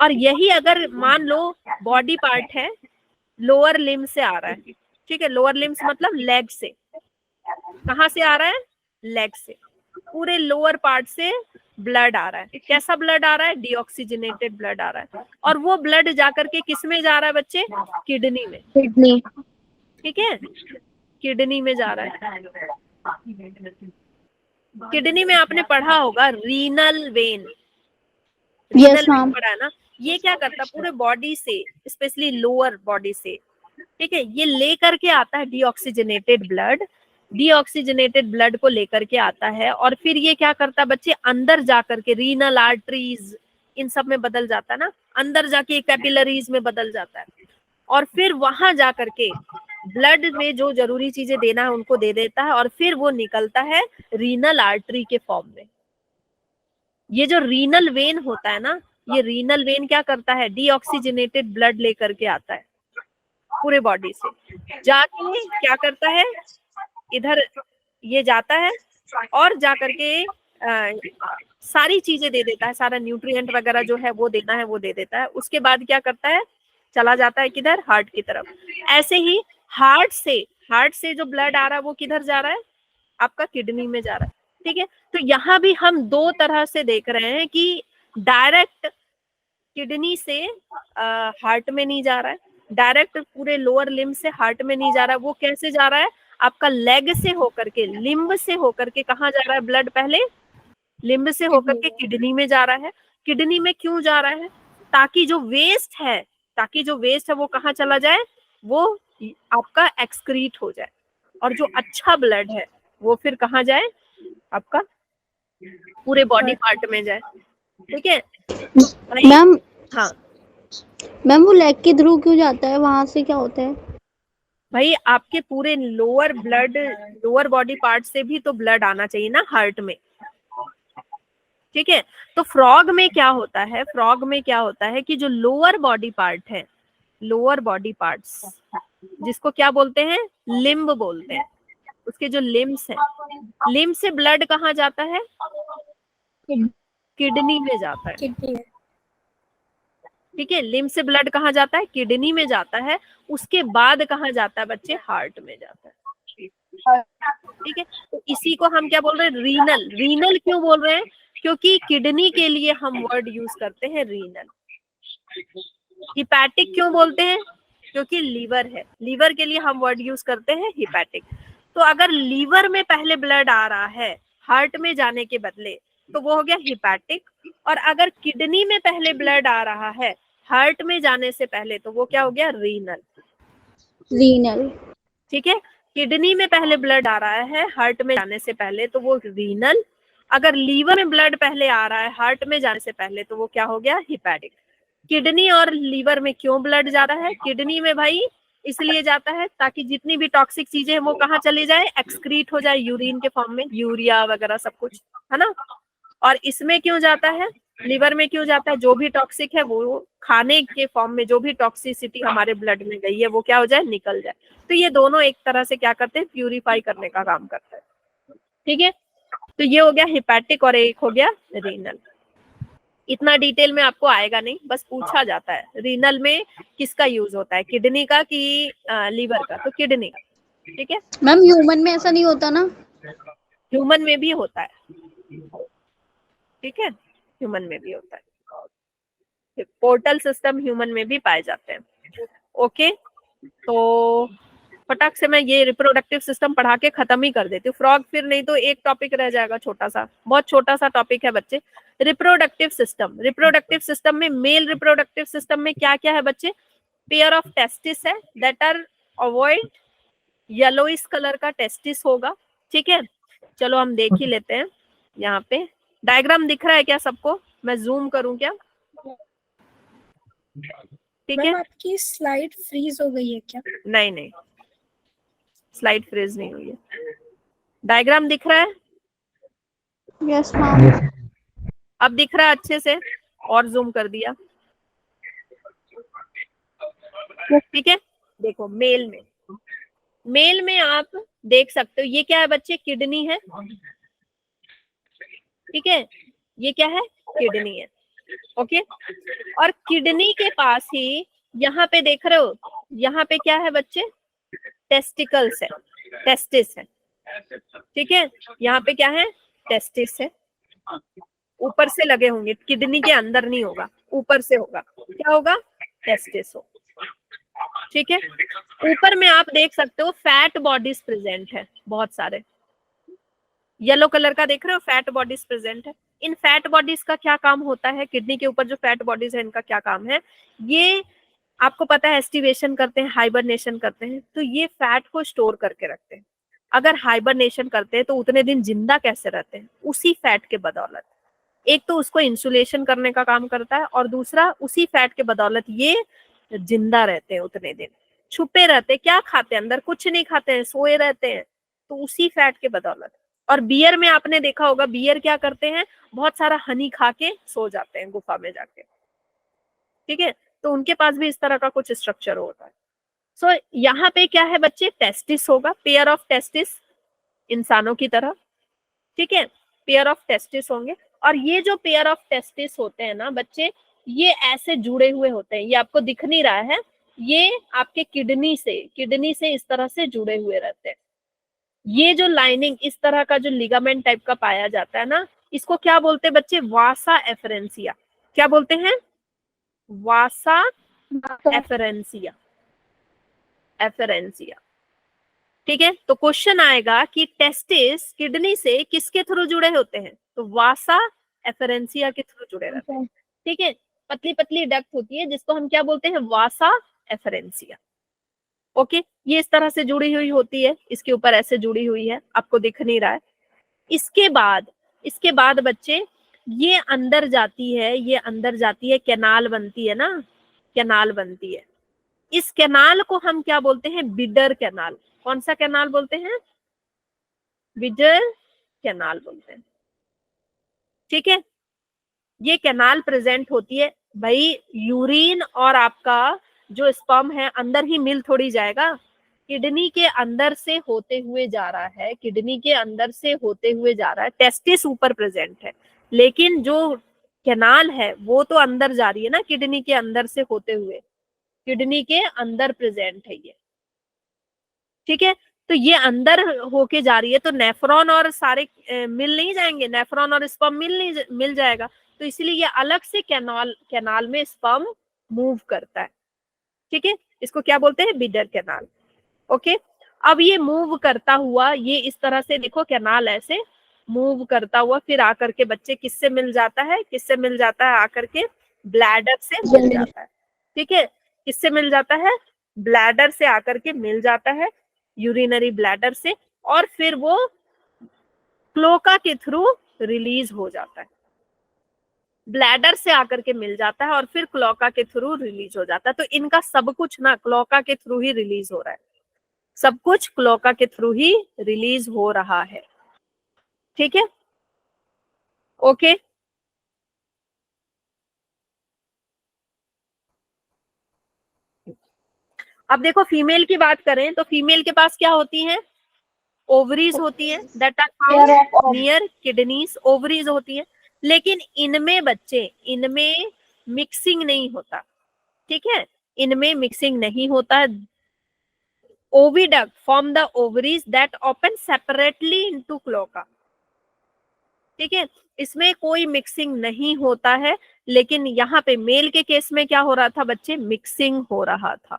और यही अगर मान लो बॉडी पार्ट है, लोअर लिम्ब से आ रहा है, ठीक है, लोअर लिम्स मतलब लेग से। कहाँ से आ रहा है? लेग से। पूरे लोअर पार्ट से ब्लड आ रहा है। कैसा ब्लड आ रहा है? डीऑक्सीजनेटेड ब्लड आ रहा है, और वो ब्लड जाकर के किस में जा रहा है बच्चे? किडनी में। किडनी। ठीक है, किडनी में जा रहा है। किडनी में आपने पढ़ा होगा रीनल वेन। रीनल वेन पढ़ा है ना? ये क्या करता है? पूरे बॉडी से, स्पेशली लोअर बॉडी से, ठीक है, ये लेकर के आता है डीऑक्सीजनेटेड ब्लड। डीऑक्सीजनेटेड ब्लड को लेकर के आता है, और फिर ये क्या करता है बच्चे? अंदर जाकर के रीनल आर्टरीज इन सब में बदल जाता है ना, अंदर जाके कैपिलरीज में बदल जाता है, और फिर वहां जाकर के ब्लड में जो जरूरी चीजें देना है उनको दे देता है और फिर वो निकलता है रीनल आर्टरी के फॉर्म में। ये जो रीनल वेन होता है ना, ये रीनल वेन क्या करता है, डीऑक्सीजनेटेड ब्लड लेकर के आता है पूरे बॉडी से, जाके क्या करता है, इधर ये जाता है और जाकर के सारी चीजें दे देता है, सारा न्यूट्रिएंट वगैरह जो है वो देना है वो दे देता है। उसके बाद क्या करता है, चला जाता है किधर, हार्ट की तरफ। ऐसे ही हार्ट से जो ब्लड आ रहा है वो किधर जा रहा है, आपका किडनी में जा रहा है। ठीक है, तो यहाँ भी हम दो तरह से देख रहे हैं कि डायरेक्ट किडनी से हार्ट में नहीं जा रहा है, डायरेक्ट पूरे लोअर लिम्ब से हार्ट में नहीं जा रहा है। वो कैसे जा रहा है, आपका लेग से होकर के, लिम्ब से होकर के कहाँ जा रहा है ब्लड, पहले लिम्ब से होकर के किडनी में जा रहा है। किडनी में क्यों जा रहा है, ताकि जो वेस्ट है वो कहाँ चला जाए, वो आपका एक्सक्रीट हो जाए, और जो अच्छा ब्लड है वो फिर कहाँ जाए, आपका पूरे बॉडी पार्ट में जाए। ठीक है मैम, हाँ मैम वो लेग के थ्रू क्यों जाता है, वहां से क्या होता है? भाई, आपके पूरे लोअर बॉडी पार्ट से भी तो ब्लड आना चाहिए ना हार्ट में। ठीक है, तो फ्रॉग में क्या होता है कि जो लोअर बॉडी पार्ट है, लोअर बॉडी पार्ट्स जिसको क्या बोलते हैं, लिम्ब बोलते हैं, उसके जो लिम्स हैं, लिम्ब से ब्लड कहाँ जाता है, किडनी में जाता है। ठीक है, लिम्ब से ब्लड कहाँ जाता है, किडनी में जाता है। उसके बाद कहाँ जाता है बच्चे, हार्ट में जाता है। ठीक है, तो इसी को हम क्या बोल रहे हैं, रीनल क्यों बोल रहे हैं, क्योंकि किडनी के लिए हम वर्ड यूज करते हैं रीनल। हिपैटिक क्यों बोलते हैं, क्योंकि लीवर है, लीवर के लिए हम वर्ड यूज करते हैं हिपैटिक। तो अगर लीवर में पहले ब्लड आ रहा है हार्ट में जाने के बदले, तो वो हो गया हिपैटिक। और अगर किडनी में पहले ब्लड आ रहा है हार्ट में जाने से पहले, तो वो क्या हो गया, रीनल। ठीक है, किडनी में पहले ब्लड आ रहा है हार्ट में जाने से पहले, तो वो रीनल। अगर लीवर में ब्लड पहले आ रहा है हार्ट में जाने से पहले, तो वो क्या हो गया, हिपैटिक। किडनी और लीवर में क्यों ब्लड जा रहा है, किडनी में भाई इसलिए जाता है ताकि जितनी भी टॉक्सिक चीजें हैं वो कहाँ चली जाए, एक्सक्रीट हो जाए यूरिन के फॉर्म में, यूरिया वगैरह सब कुछ, है ना। और इसमें क्यों जाता है, लीवर में क्यों जाता है, जो भी टॉक्सिक है वो खाने के फॉर्म में, जो भी टॉक्सिसिटी हमारे ब्लड में गई है वो क्या हो जाए, निकल जाए। तो ये दोनों एक तरह से क्या करते हैं, प्यूरिफाई करने का काम करते हैं। ठीक है, तो ये हो गया हिपैटिक और एक हो गया रीनल। इतना डिटेल में आपको आएगा नहीं, बस पूछा जाता है रीनल में किसका यूज होता है, किडनी का कि लीवर का, तो किडनी का। ठीक है मैम, ह्यूमन में ऐसा नहीं होता ना? ह्यूमन में भी होता है। ठीक है, ह्यूमन में भी होता है, पोर्टल सिस्टम ह्यूमन में भी पाए जाते हैं। ओके, तो फटाक से मैं ये रिप्रोडक्टिव सिस्टम पढ़ा के खत्म ही कर देती हूँ, फ्रॉग फिर नहीं तो एक टॉपिक रह जाएगा छोटा सा, बहुत छोटा सा टॉपिक है बच्चे। रिप्रोडक्टिव सिस्टम में मेल रिप्रोडक्टिव सिस्टम में क्या क्या है बच्चे, पेयर ऑफ टेस्टिस है that are ovoid, yellowish colour का टेस्टिस होगा। ठीक है, चलो हम देख ही लेते हैं। यहाँ पे डायग्राम दिख रहा है क्या सबको, मैं जूम करूं क्या, ठीक है। आपकी स्लाइड फ्रीज हो गई है क्या? नहीं, स्लाइड फ्रीज नहीं हुई है, डायग्राम दिख रहा है। Yes ma'am. अब दिख रहा है अच्छे से, और जूम कर दिया। ठीक है, देखो मेल में आप देख सकते हो, ये क्या है बच्चे, किडनी है। ठीक है, ये क्या है, किडनी है। ओके, और किडनी के पास ही यहाँ पे देख रहे हो, यहाँ पे क्या है बच्चे, टेस्टिकल्स है, टेस्टिस है। ठीक है, यहाँ पे क्या है, टेस्टिस है, ऊपर से लगे होंगे, किडनी के अंदर नहीं होगा, ऊपर से होगा, क्या होगा, टेस्टिस हो। ठीक है, ऊपर में आप देख सकते हो फैट बॉडीज प्रेजेंट है, बहुत सारे येलो कलर का देख रहे हो, फैट बॉडीज प्रेजेंट है। इन फैट बॉडीज का क्या काम होता है, किडनी के ऊपर जो फैट बॉडीज है इनका क्या काम है, ये आपको पता है एस्टिवेशन करते हैं, हाइबरनेशन करते हैं, तो ये फैट को स्टोर करके रखते हैं। अगर हाइबरनेशन करते हैं तो उतने दिन जिंदा कैसे रहते हैं, उसी फैट के बदौलत। एक तो उसको इंसुलेशन करने का काम करता है, और दूसरा उसी फैट के बदौलत ये जिंदा रहते हैं उतने दिन। छुपे रहते, क्या खाते हैं, अंदर कुछ नहीं खाते हैं, सोए रहते हैं, तो उसी फैट के बदौलत। और बियर में आपने देखा होगा, बियर क्या करते हैं, बहुत सारा हनी खा के सो जाते हैं गुफा में जाके, ठीक है, तो उनके पास भी इस तरह का कुछ स्ट्रक्चर होता है। सो यहाँ पे क्या है बच्चे, टेस्टिस होगा, पेयर ऑफ टेस्टिस इंसानों की तरह, ठीक है, पेयर ऑफ टेस्टिस होंगे। और ये जो पेयर ऑफ टेस्टिस होते हैं ना बच्चे, ये ऐसे जुड़े हुए होते हैं, ये आपको दिख नहीं रहा है, ये आपके किडनी से इस तरह से जुड़े हुए रहते हैं। ये जो लाइनिंग इस तरह का जो लिगामेंट टाइप का पाया जाता है ना, इसको क्या बोलते हैं बच्चे, वासा एफरेंसिया। क्या बोलते हैं, वासा एफरेंसिया, एफरेंसिया, ठीक है। तो क्वेश्चन आएगा कि टेस्टिस किडनी से किसके थ्रू जुड़े होते हैं, तो वासा एफरेंसिया के थ्रू जुड़े रहते हैं, ठीक है। पतली पतली डक्ट होती है जिसको हम क्या बोलते हैं, वासा एफरेंसिया। ओके, ये इस तरह से जुड़ी हुई होती है, इसके ऊपर ऐसे जुड़ी हुई है, आपको दिख नहीं रहा है। इसके बाद बच्चे ये अंदर जाती है, ये अंदर जाती है, कैनाल बनती है ना, कैनाल बनती है। इस कैनाल को हम क्या बोलते हैं, बिडर कैनाल। कौन सा कैनाल बोलते हैं, बिडर कैनाल बोलते हैं, ठीक है। ये कैनाल प्रेजेंट होती है भाई, यूरिन और आपका जो स्पर्म है अंदर ही मिल थोड़ी जाएगा, किडनी के अंदर से होते हुए जा रहा है, किडनी के अंदर से होते हुए जा रहा है, टेस्टिस ऊपर प्रेजेंट है, लेकिन जो कैनाल है वो तो अंदर जा रही है ना, किडनी के अंदर से होते हुए, किडनी के अंदर प्रेजेंट है ये, ठीक है। तो ये अंदर होके जा रही है, तो नेफ्रॉन और सारे मिल नहीं जाएंगे, नेफ्रॉन और स्पर्म मिल जाएगा, तो इसलिए ये अलग से कैनाल में स्पर्म मूव करता है, ठीक है। इसको क्या बोलते हैं, बिडर कैनाल। ओके, अब ये मूव करता हुआ, ये इस तरह से देखो कैनाल ऐसे मूव करता हुआ फिर आकर के बच्चे किससे मिल जाता है, किससे मिल जाता है, आकर के ब्लैडर से मिल जाता है, ठीक है। किससे मिल जाता है, ब्लैडर से आकर के मिल जाता है, यूरिनरी ब्लैडर से, और फिर वो क्लोका के थ्रू रिलीज हो जाता है, ब्लैडर से आकर के मिल जाता है और फिर क्लोका के थ्रू रिलीज हो जाता है। तो इनका सब कुछ ना क्लोका के थ्रू ही रिलीज हो रहा है, सब कुछ क्लोका के थ्रू ही रिलीज हो रहा है, ठीक है। ओके, अब देखो फीमेल की बात करें तो फीमेल के पास क्या होती है, ओवरीज होती है, that are found near kidneys, ovaries होती है। लेकिन इनमें बच्चे, इनमें मिक्सिंग नहीं होता, ठीक है, इनमें मिक्सिंग नहीं होता। Oviduct form the ovaries that open separately into cloaca, ठीक है, इसमें कोई मिक्सिंग नहीं होता है। लेकिन यहाँ पे मेल के केस में क्या हो रहा था बच्चे, मिक्सिंग हो रहा था,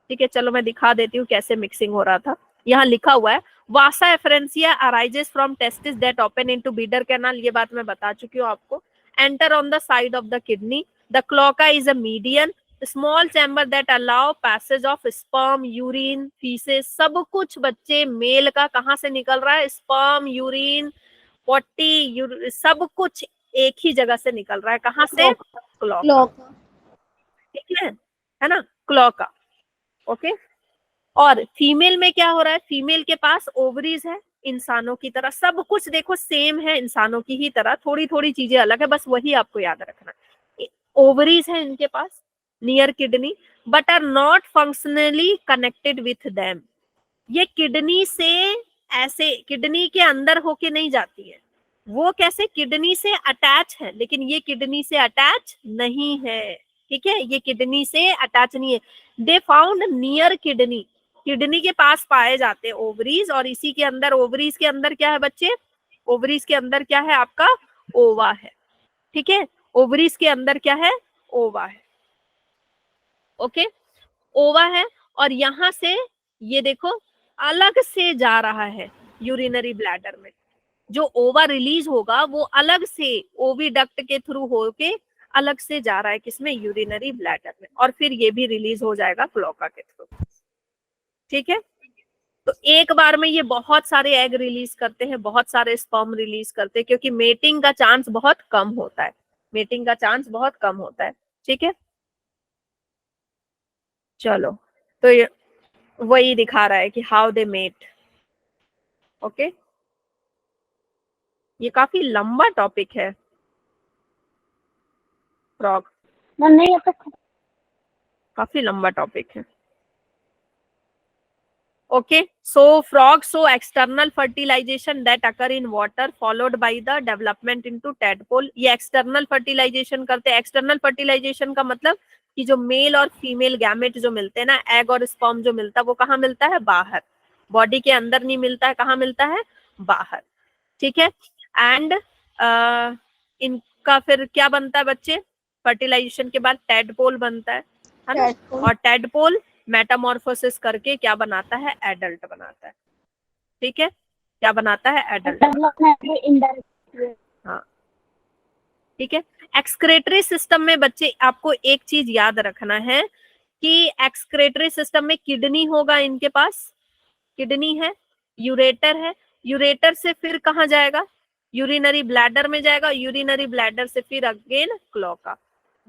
ठीक है। चलो मैं दिखा देती हूँ कैसे मिक्सिंग हो रहा था। यहाँ लिखा हुआ है, vasa efferentia arises from testis that open into Bidder canal, ये बात मैं बता चुकी हूँ आपको। Enter on the side of the kidney, the cloaca is a median small chamber that allow passage of sperm, urine, faeces, सब कुछ बच्चे मेल का कहाँ से निकल रहा है, स्पर्म, यूरिन, पोटी, सब कुछ एक ही जगह से निकल रहा है, कहाँ से, क्लोका, ठीक है ना, क्लोका। ओके, और फीमेल में क्या हो रहा है, फीमेल के पास ओवरीज है इंसानों की तरह, सब कुछ देखो सेम है इंसानों की ही तरह, थोड़ी थोड़ी चीजें अलग है, बस वही आपको याद रखना। ओवरीज है इनके पास near kidney, but are not functionally connected with them. ये किडनी से ऐसे किडनी के अंदर होके नहीं जाती है, वो कैसे किडनी से अटैच है, लेकिन ये किडनी से अटैच नहीं है, ठीक है, ये किडनी से अटैच नहीं है। They found near kidney, kidney के पास पाए जाते हैं ओवरीज, और इसी के अंदर, ओवरीज के अंदर क्या है बच्चे, ओवरीज के अंदर क्या है आपका, ओवा है, ठीक है, ओवरीज के अंदर क्या है, ओवा है। ओके, ओवा है, और यहां से ये देखो अलग से जा रहा है यूरिनरी ब्लैडर में, जो ओवा रिलीज होगा वो अलग से ओविडक्ट के थ्रू होके अलग से जा रहा है, किसमें, यूरिनरी ब्लैडर में, और फिर ये भी रिलीज हो जाएगा क्लोका के थ्रू, ठीक है। तो एक बार में ये बहुत सारे एग रिलीज करते हैं, बहुत सारे स्पर्म रिलीज करते हैं, क्योंकि मेटिंग का चांस बहुत कम होता है, मेटिंग का चांस बहुत कम होता है, ठीक है। चलो, तो ये वही दिखा रहा है कि हाउ दे मेट। ओके, ये काफी लंबा टॉपिक है फ्रॉग, मैम नहीं, अब तो काफी लंबा टॉपिक है। Okay, so frogs show external fertilization that occur in water followed by the development into tadpole। ये एक्सटर्नल फर्टिलाइजेशन करते हैं। एक्सटर्नल फर्टिलाइजेशन का मतलब कि जो मेल और फीमेल गैमेट जो मिलते हैं ना, एग और स्पर्म जो मिलता है वो कहाँ मिलता है? बाहर, बॉडी के अंदर नहीं मिलता है। कहाँ मिलता है? बाहर। ठीक है, एंड इनका फिर क्या बनता है बच्चे? फर्टिलाइजेशन के बाद टेडपोल बनता है ना? Tadpole। और टेडपोल मेटामॉर्फोसिस करके क्या बनाता है? एडल्ट बनाता है। ठीक है, क्या बनाता है? एडल्ट। Development indirect. हाँ, ठीक है। एक्सक्रेटरी सिस्टम में बच्चे आपको एक चीज याद रखना है कि एक्सक्रेटरी सिस्टम में किडनी होगा, इनके पास किडनी है, यूरेटर है, यूरेटर से फिर कहाँ जाएगा? यूरिनरी ब्लैडर में जाएगा, यूरिनरी ब्लैडर से फिर अगेन क्लोका।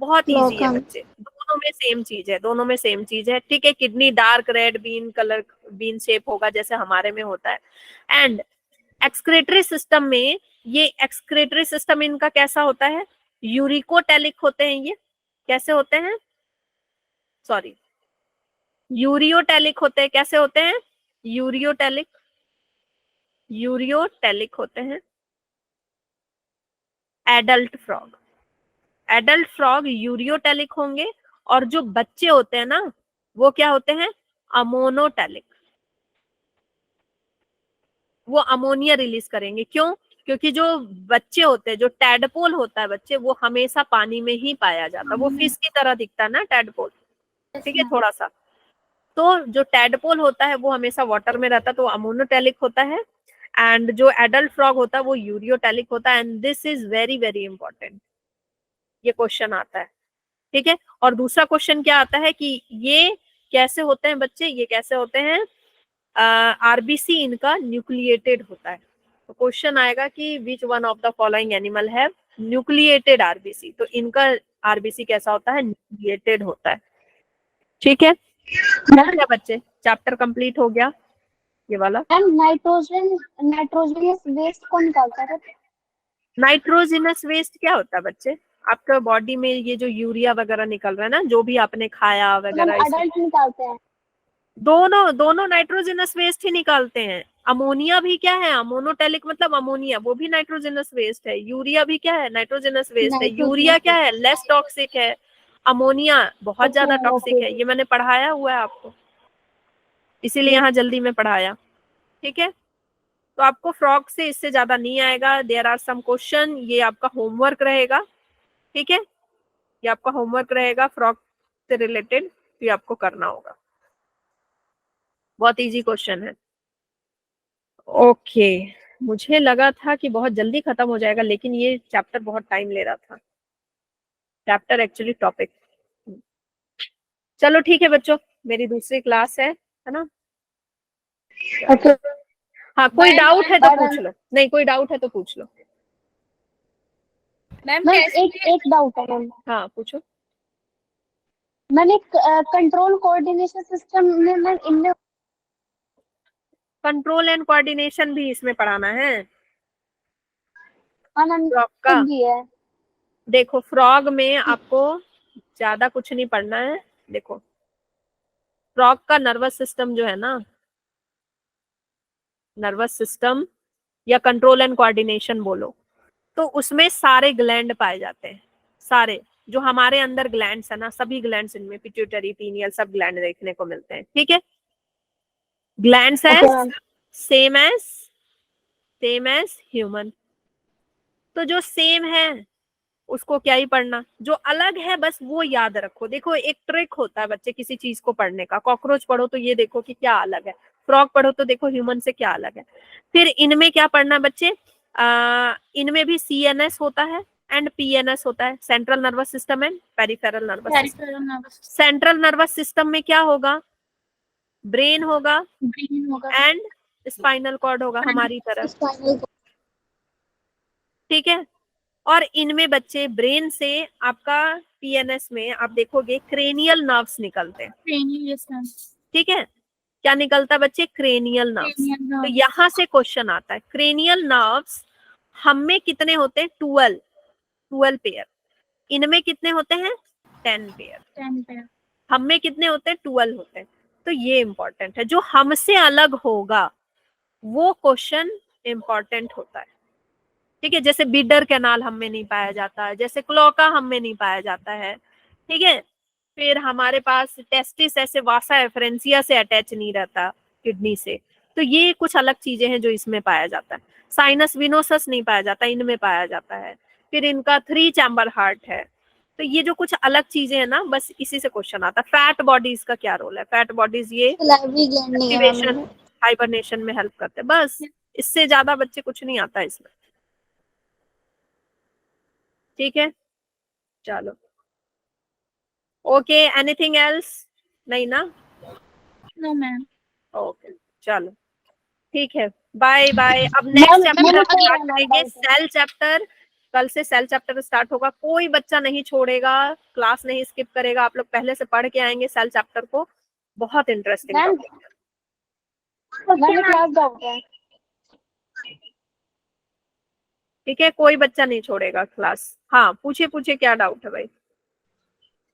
बहुत इजी है Cloaca। बच्चे, दोनों में सेम चीज है, दोनों में सेम चीज है। ठीक है, kidney dark red been colour, bean shape होगा जैसे हमारे में होता है। एंड एक्सक्रेटरी सिस्टम में, ये एक्सक्रेटरी सिस्टम इनका कैसा होता है? यूरिकोटेलिक होते हैं ये। कैसे होते हैं? सॉरी, यूरियोटेलिक होते हैं। कैसे होते हैं? यूरियोटेलिक, यूरियोटेलिक होते हैं। Adult frog, adult frog ureotelic होंगे, और जो बच्चे होते हैं ना वो क्या होते हैं? अमोनोटेलिक। वो अमोनिया रिलीज करेंगे। क्यों? क्योंकि जो बच्चे होते हैं, जो टैडपोल होता है बच्चे, वो हमेशा पानी में ही पाया जाता है। वो फिश की तरह दिखता है ना टैडपोल, ठीक है, थोड़ा सा। तो जो टैडपोल होता है वो हमेशा वाटर में रहता है, तो अमोनोटेलिक होता है। एंड जो एडल्ट फ्रॉग होता है वो यूरियोटेलिक होता है। And this is very very important, ये क्वेश्चन आता है। ठीक है, और दूसरा क्वेश्चन क्या आता है कि ये कैसे होते हैं बच्चे? ये कैसे होते हैं? आरबीसी इनका न्यूक्लिएटेड होता है। तो क्वेश्चन आएगा कि which one of the following animal have nucleated RBC. तो इनका आरबीसी कैसा होता है? न्यूक्लिएटेड होता है। ठीक है, क्या बच्चे, चैप्टर कंप्लीट हो गया ये वाला। मैम नाइट्रोजन, नाइट्रोजनस वेस्ट कौन निकालता है? नाइट्रोजिनस वेस्ट क्या होता है बच्चे? आपका बॉडी में ये जो यूरिया वगैरह निकल रहा है ना, जो भी आपने खाया मैम वगैरह, इसमें अडल्ट निकालते हैं। दोनों दोनों नाइट्रोजनस वेस्ट ही निकालते हैं। अमोनिया भी क्या है? अमोनोटेलिक मतलब अमोनिया, वो भी नाइट्रोजनस वेस्ट है। यूरिया भी क्या है? नाइट्रोजनस वेस्ट है। यूरिया क्या है? लेस टॉक्सिक है। अमोनिया बहुत ज्यादा टॉक्सिक है, ये मैंने पढ़ाया हुआ है आपको, इसीलिए यहाँ जल्दी में पढ़ाया। ठीक है, तो आपको फ्रॉग से इससे ज्यादा नहीं आएगा। देयर आर सम क्वेश्चन, ये आपका होमवर्क रहेगा। ठीक है, ये आपका होमवर्क रहेगा फ्रॉग से रिलेटेड, तो ये आपको करना होगा। बहुत इजी क्वेश्चन है। ओके, मुझे लगा था कि बहुत जल्दी खत्म हो जाएगा, लेकिन ये चैप्टर बहुत टाइम ले रहा था। Chapter actually topic. चलो ठीक है बच्चों, मेरी दूसरी क्लास है ना? ओके हाँ, कोई डाउट है तो पूछ लो। नहीं, कोई डाउट है तो पूछ लो। मैम एक डाउट है मैम। हाँ पूछो। मैंने कंट्रोल कोऑर्डिनेशन सिस्टम में मैम इनमें कंट्रोल एंड कोऑर्डिनेशन भी इसमें पढ़ाना है फ्रॉग का। भी है। देखो, फ्रॉग में आपको ज्यादा कुछ नहीं पढ़ना है। देखो, फ्रॉग का नर्वस सिस्टम जो है ना, नर्वस सिस्टम या कंट्रोल एंड कोऑर्डिनेशन बोलो, तो उसमें सारे ग्लैंड पाए जाते हैं। सारे जो हमारे अंदर ग्लैंड्स है ना, सभी ग्लैंड्स इनमें, पिट्यूटरी, पीनियल, सब ग्लैंड देखने को मिलते हैं। ठीक है, ग्लैंड्स है सेम एज ह्यूमन। तो जो सेम है उसको क्या ही पढ़ना, जो अलग है बस वो याद रखो। देखो, एक ट्रिक होता है बच्चे किसी चीज को पढ़ने का। कॉकरोच पढ़ो तो ये देखो कि क्या अलग है, फ्रॉग पढ़ो तो देखो ह्यूमन से क्या अलग है। फिर इनमें क्या पढ़ना बच्चे? इनमें भी सीएनएस होता है एंड पीएनएस होता है, central nervous system and peripheral nervous system. Central nervous system में क्या होगा? ब्रेन होगा एंड स्पाइनल कॉर्ड होगा हमारी तरफ। ठीक है, और इनमें बच्चे ब्रेन से आपका पीएनएस में आप देखोगे क्रेनियल नर्व्स निकलते हैं। ठीक है, क्या निकलता है बच्चे? Cranial nerves. तो यहाँ से क्वेश्चन आता है, क्रेनियल नर्व्स हम में कितने होते हैं? 12 पेयर। इनमें कितने होते हैं? 10 पेयर। 10 पे। हम में कितने होते हैं? 12 होते हैं। तो ये इंपॉर्टेंट है, जो हमसे अलग होगा वो क्वेश्चन इंपॉर्टेंट होता है, ठीक है। जैसे बीडर कैनाल हम में नहीं पाया जाता है, जैसे क्लोका हम में नहीं पाया जाता है, ठीक है। फिर हमारे पास टेस्टिस ऐसे वासा एफरेंसिया से अटैच नहीं रहता किडनी से, तो ये कुछ अलग चीजें हैं जो इसमें पाया जाता है। साइनस विनोसस नहीं पाया जाता, इनमें पाया जाता है। फिर इनका 3 चैम्बर हार्ट है। तो ये जो कुछ अलग चीजें हैं ना, बस इसी से क्वेश्चन आता है। फैट बॉडीज का क्या रोल है? फैट बॉडीज ये सलाइवरी ग्लैंड नहीं है मैम एक्टिवेशन इनमें। हाइबरनेशन में हेल्प करते हैं, बस इससे ज्यादा बच्चे कुछ नहीं आता इसमें, ठीक है। चलो ओके, एनीथिंग एल्स? नहीं ना? No ma'am. ओके चलो ठीक है, बाय बाय। अब नेक्स्ट चैप्टर हम स्टार्ट करेंगे, सेल चैप्टर। कल से सेल चैप्टर स्टार्ट होगा, कोई बच्चा नहीं छोड़ेगा, क्लास नहीं स्किप करेगा। आप लोग पहले से पढ़ के आएंगे सेल चैप्टर को, बहुत इंटरेस्टिंग टॉपिक है। ठीक है, कोई बच्चा नहीं छोड़ेगा क्लास। हाँ पूछिए पूछिए, क्या डाउट है भाई?